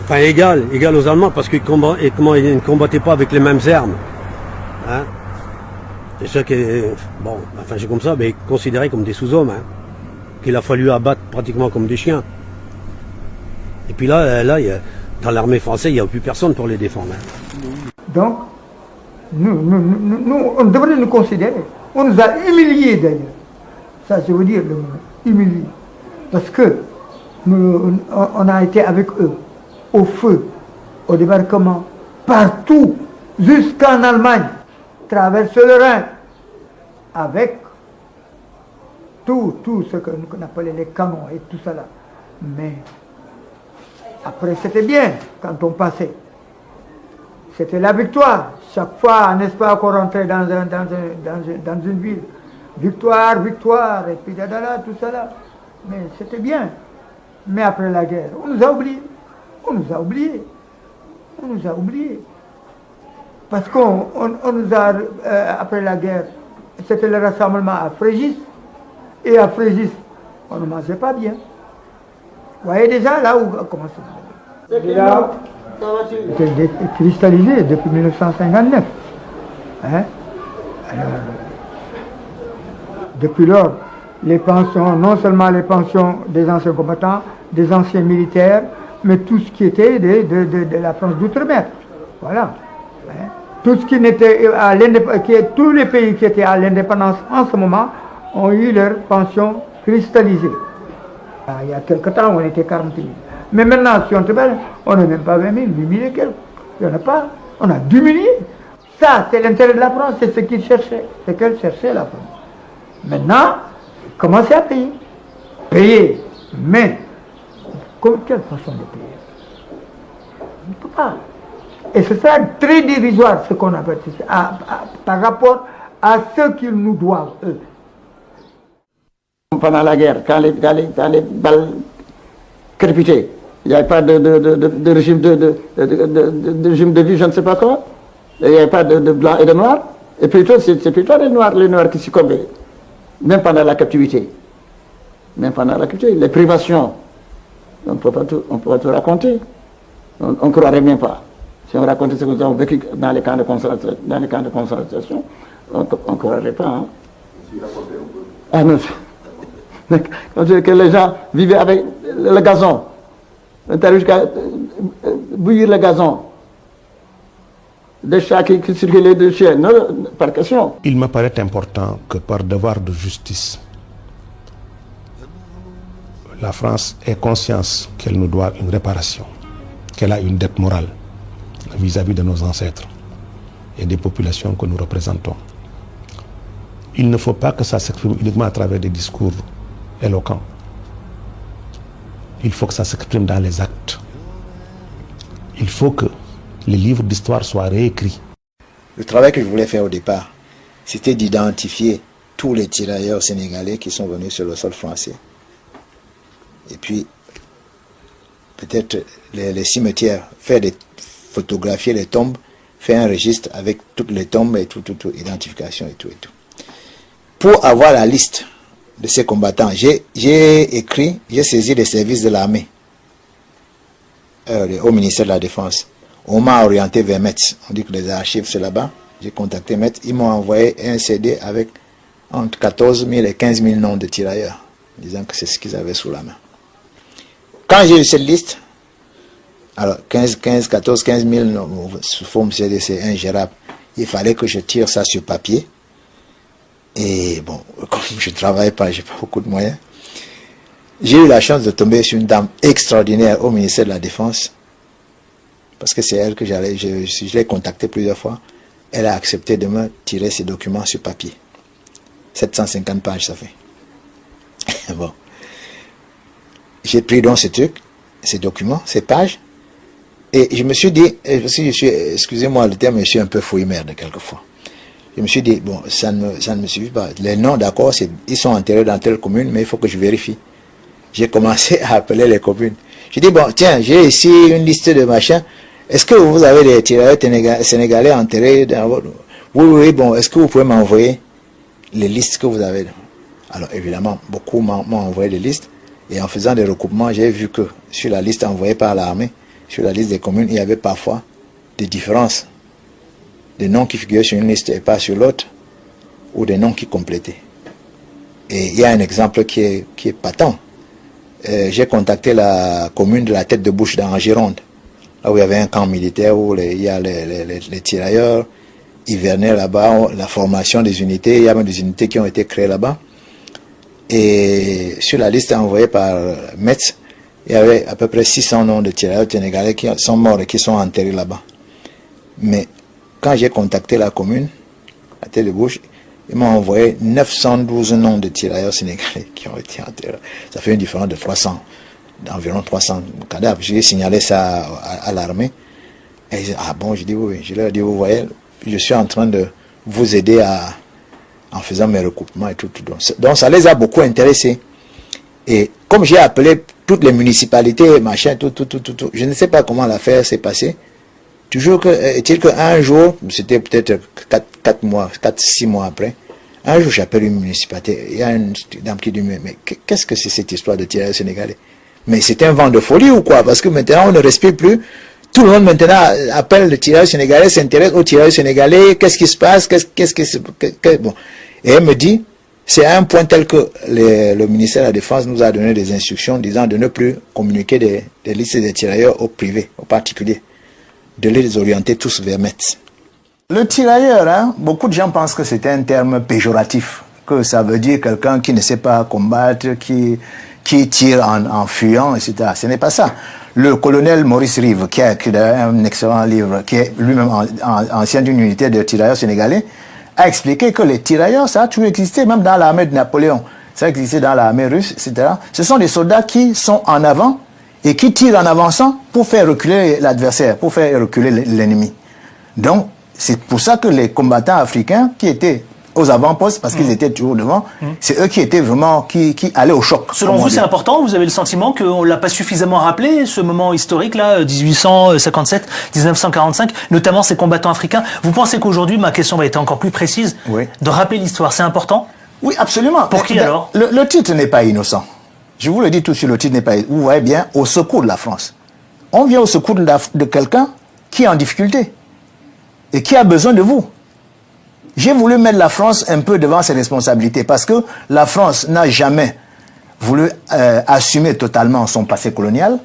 enfin égal aux Allemands, parce qu'ils ne combattaient pas avec les mêmes armes. Hein. C'est ça qui est, bon, enfin c'est comme ça, mais considérés comme des sous-hommes, hein. Qu'il a fallu abattre pratiquement comme des chiens. Et puis là dans l'armée française, il n'y a plus personne pour les défendre. Donc, nous, on devrait nous considérer. On nous a humiliés d'ailleurs. Ça, je veux dire, humiliés. Parce que on a été avec eux, au feu, au débarquement, partout, jusqu'en Allemagne, traverser le Rhin, avec tout ce qu'on appelait les canons et tout ça là. Mais après c'était bien quand on passait. C'était la victoire. Chaque fois, n'est-ce pas, qu'on rentrait dans une ville. Victoire, victoire, et puis là, tout ça là. Mais c'était bien. Mais après la guerre, on nous a oubliés. On nous a oubliés. On nous a oubliés. Parce qu'on nous a, après la guerre, c'était le rassemblement à Frégis. Et à Frégis, on ne mangeait pas bien. Vous voyez déjà là où comment ça se fait. Là, c'était cristallisé depuis 1959. Hein? Alors, depuis lors, les pensions, non seulement les pensions des anciens combattants, des anciens militaires, mais tout ce qui était de la France d'outre-mer. Voilà. Hein? Tout ce qui n'était à l'indépendance, tous les pays qui étaient à l'indépendance en ce moment ont eu leurs pensions cristallisées. Il y a quelque temps, on était 40 000. Mais maintenant, si on te met, on n'est même pas 20 000, 8 000 et quelques. Il n'y en a pas. On a diminué. Ça, c'est l'intérêt de la France, c'est ce qu'ils cherchaient. C'est qu'elle cherchait la France. Maintenant, commencez à payer. Payer. Mais, quelle façon de payer? On ne peut pas. Et c'est ça très dérisoire, ce qu'on appelle, par rapport à ce qu'ils nous doivent, eux. Pendant la guerre, quand les balles crépitaient, il n'y avait pas de régime de vie, je ne sais pas quoi. Il n'y avait pas de blanc et de noir. Et plutôt, c'est plutôt les noirs qui succombaient. Même pendant la captivité. Même pendant la captivité. Les privations, on ne peut pas tout raconter. On ne croirait même pas. Si on racontait ce que nous avons vécu dans les camps de concentration, on ne croirait pas. Hein. Ah non. Que les gens vivaient avec le gazon. On est allé jusqu'à bouillir le gazon. Des chats qui circulaient de chiens, non, par question. Il me paraît important que par devoir de justice, la France ait conscience qu'elle nous doit une réparation, qu'elle a une dette morale vis-à-vis de nos ancêtres et des populations que nous représentons. Il ne faut pas que ça s'exprime uniquement à travers des discours éloquents. Il faut que ça s'exprime dans les actes. Il faut que les livres d'histoire soient réécrits. Le travail que je voulais faire au départ, c'était d'identifier tous les tirailleurs sénégalais qui sont venus sur le sol français. Et puis, peut-être les cimetières, photographier les tombes, faire un registre avec toutes les tombes et tout, identification et tout. Pour avoir la liste de ces combattants, j'ai saisi les services de l'armée au ministère de la Défense. On m'a orienté vers Metz. On dit que les archives c'est là-bas. J'ai contacté Metz. Ils m'ont envoyé un CD avec entre 14 000 et 15 000 noms de tirailleurs, disant que c'est ce qu'ils avaient sous la main. Quand j'ai eu cette liste, alors 14, 15 000 noms sous forme CD, c'est ingérable. Il fallait que je tire ça sur papier. Et bon, comme je ne travaille pas, j'ai pas beaucoup de moyens. J'ai eu la chance de tomber sur une dame extraordinaire au ministère de la Défense. Parce que c'est elle que je l'ai contactée plusieurs fois. Elle a accepté de me tirer ces documents sur papier. 750 pages, ça fait. Bon. J'ai pris donc ces trucs, ces documents, ces pages. Et je me suis dit, excusez-moi le terme, je suis un peu fouille-merde quelquefois. Je me suis dit, bon, ça ne me suffit pas. Les noms, d'accord, ils sont enterrés dans telle commune, mais il faut que je vérifie. J'ai commencé à appeler les communes. J'ai dit, bon, tiens, j'ai ici une liste de machins. Est-ce que vous avez des tirailleurs sénégalais enterrés dans votre... Oui, bon, est-ce que vous pouvez m'envoyer les listes que vous avez? Alors, évidemment, beaucoup m'ont envoyé des listes. Et en faisant des recoupements, j'ai vu que sur la liste envoyée par l'armée, sur la liste des communes, il y avait parfois des différences. Des noms qui figuraient sur une liste et pas sur l'autre, ou des noms qui complétaient. Et il y a un exemple qui est patent. J'ai contacté la commune de la Tête de Bouche dans la Gironde, là où il y avait un camp militaire où il y a les tirailleurs hivernaient là-bas, la formation des unités, il y a même des unités qui ont été créées là-bas. Et sur la liste envoyée par Metz, il y avait à peu près 600 noms de tirailleurs sénégalais qui sont morts et qui sont enterrés là-bas. Mais quand j'ai contacté la commune, la Tête de Bouche, ils m'ont envoyé 912 noms de tirailleurs sénégalais qui ont été enterrés. Ça fait une différence de d'environ 300 cadavres. J'ai signalé ça à l'armée. Et ils disent, ah bon, je dis oui. Je leur ai dit, vous voyez, je suis en train de vous aider en faisant mes recoupements et tout. Donc ça les a beaucoup intéressés. Et comme j'ai appelé toutes les municipalités, machin, tout, je ne sais pas comment l'affaire s'est passée. Toujours est-il qu'un jour, c'était peut-être 4-6 mois après, Un jour, j'appelle une municipalité, il y a une dame qui dit, mais qu'est-ce que c'est cette histoire de tirailleurs sénégalais? Mais c'est un vent de folie ou quoi? Parce que maintenant, on ne respire plus. Tout le monde maintenant appelle le tirailleur sénégalais, s'intéresse au tirailleur sénégalais, qu'est-ce qui se passe, bon. Et elle me dit, c'est à un point tel que le ministère de la Défense nous a donné des instructions disant de ne plus communiquer des listes des tirailleurs au privé, aux particuliers, de les orienter tous vers Metz. Le tirailleur, hein, beaucoup de gens pensent que c'est un terme péjoratif, que ça veut dire quelqu'un qui ne sait pas combattre, qui tire en fuyant, etc. Ce n'est pas ça. Le colonel Maurice Rive, qui a écrit un excellent livre, qui est lui-même ancien d'une unité de tirailleurs sénégalais, a expliqué que les tirailleurs, ça a toujours existé, même dans l'armée de Napoléon. Ça existait dans l'armée russe, etc. Ce sont des soldats qui sont en avant et qui tirent en avançant pour faire reculer l'adversaire, pour faire reculer l'ennemi. Donc, c'est pour ça que les combattants africains qui étaient aux avant-postes, parce qu'ils étaient toujours devant, c'est eux qui étaient vraiment, qui allaient au choc. Selon vous, c'est important? Vous avez le sentiment qu'on ne l'a pas suffisamment rappelé, ce moment historique-là, 1857, 1945, notamment ces combattants africains? Vous pensez qu'aujourd'hui, ma question va être encore plus précise, de rappeler l'histoire, c'est important? Oui, absolument. Pour qui alors? Le titre n'est pas innocent. Je vous le dis tout de suite, le titre n'est pas innocent. Vous voyez bien, au secours de la France. On vient au secours de quelqu'un qui est en difficulté et qui a besoin de vous. J'ai voulu mettre la France un peu devant ses responsabilités parce que la France n'a jamais voulu assumer totalement son passé colonial.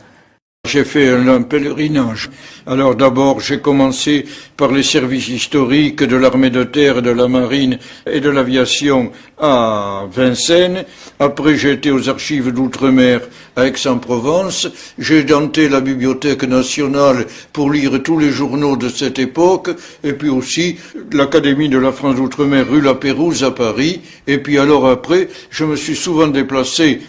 J'ai fait un pèlerinage. Alors d'abord, j'ai commencé par les services historiques de l'armée de terre, de la marine et de l'aviation à Vincennes. Après, j'ai été aux archives d'outre-mer à Aix-en-Provence. J'ai denté la Bibliothèque nationale pour lire tous les journaux de cette époque. Et puis aussi l'Académie de la France d'outre-mer rue La Pérouse à Paris. Et puis alors après, je me suis souvent déplacé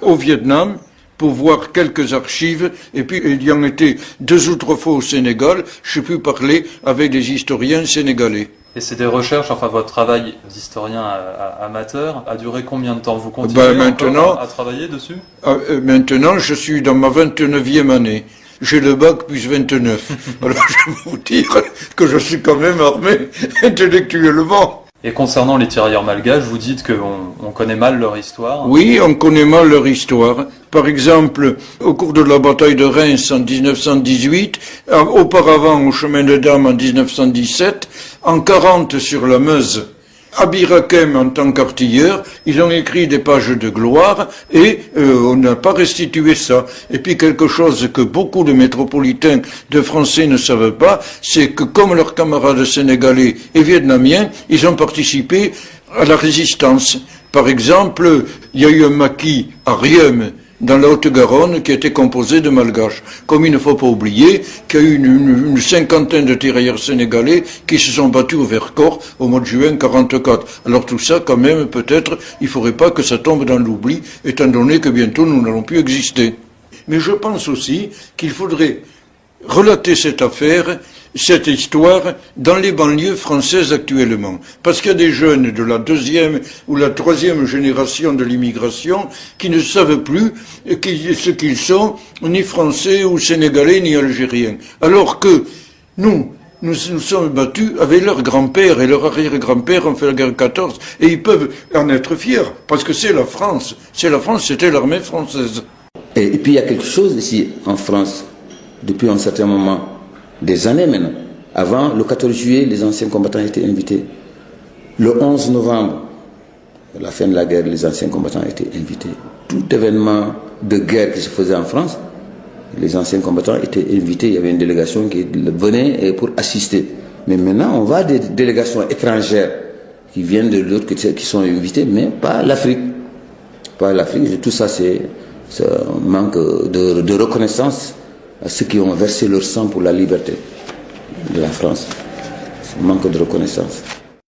au Vietnam pour voir quelques archives, et puis il y en était 2 ou 3 fois au Sénégal, j'ai pu parler avec des historiens sénégalais. Et c'est des recherches, enfin votre travail d'historien amateur a duré combien de temps? Vous continuez maintenant à travailler dessus? Maintenant, je suis dans ma 29e année. J'ai le bac plus 29. Alors je vais vous dire que je suis quand même armé intellectuellement. Et concernant les tirailleurs malgaches, vous dites qu'on connaît mal leur histoire. Oui, on connaît mal leur histoire. Par exemple, au cours de la bataille de Reims en 1918, auparavant au chemin de Dames en 1917, en 40 sur la Meuse, à Birakem en tant qu'artilleur, ils ont écrit des pages de gloire et on n'a pas restitué ça. Et puis quelque chose que beaucoup de métropolitains de Français ne savent pas, c'est que comme leurs camarades sénégalais et vietnamiens, ils ont participé à la résistance. Par exemple, il y a eu un maquis à Rieum, dans la Haute-Garonne, qui était composé de malgaches. Comme il ne faut pas oublier qu'il y a eu une cinquantaine de tirailleurs sénégalais qui se sont battus au Vercors au mois de juin 1944. Alors tout ça, quand même, peut-être, il ne faudrait pas que ça tombe dans l'oubli, étant donné que bientôt nous n'allons plus exister. Mais je pense aussi qu'il faudrait relater cette affaire, cette histoire, dans les banlieues françaises actuellement. Parce qu'il y a des jeunes de la 2e ou la 3e génération de l'immigration qui ne savent plus ce qu'ils sont, ni français ou sénégalais, ni algériens. Alors que nous sommes battus avec leurs grands-pères et leurs arrière-grands-pères ont fait la guerre 14 et ils peuvent en être fiers parce que c'est la France. C'est la France, c'était l'armée française. Et puis il y a quelque chose ici en France, depuis un certain moment, des années maintenant. Avant, le 14 juillet, les anciens combattants étaient invités. Le 11 novembre, à la fin de la guerre, les anciens combattants étaient invités. Tout événement de guerre qui se faisait en France, les anciens combattants étaient invités. Il y avait une délégation qui venait pour assister. Mais maintenant, on voit des délégations étrangères qui viennent de l'autre côté, qui sont invitées, mais pas l'Afrique. Pas l'Afrique. Tout ça, c'est un manque de reconnaissance à ceux qui ont versé leur sang pour la liberté de la France. C'est un manque de reconnaissance.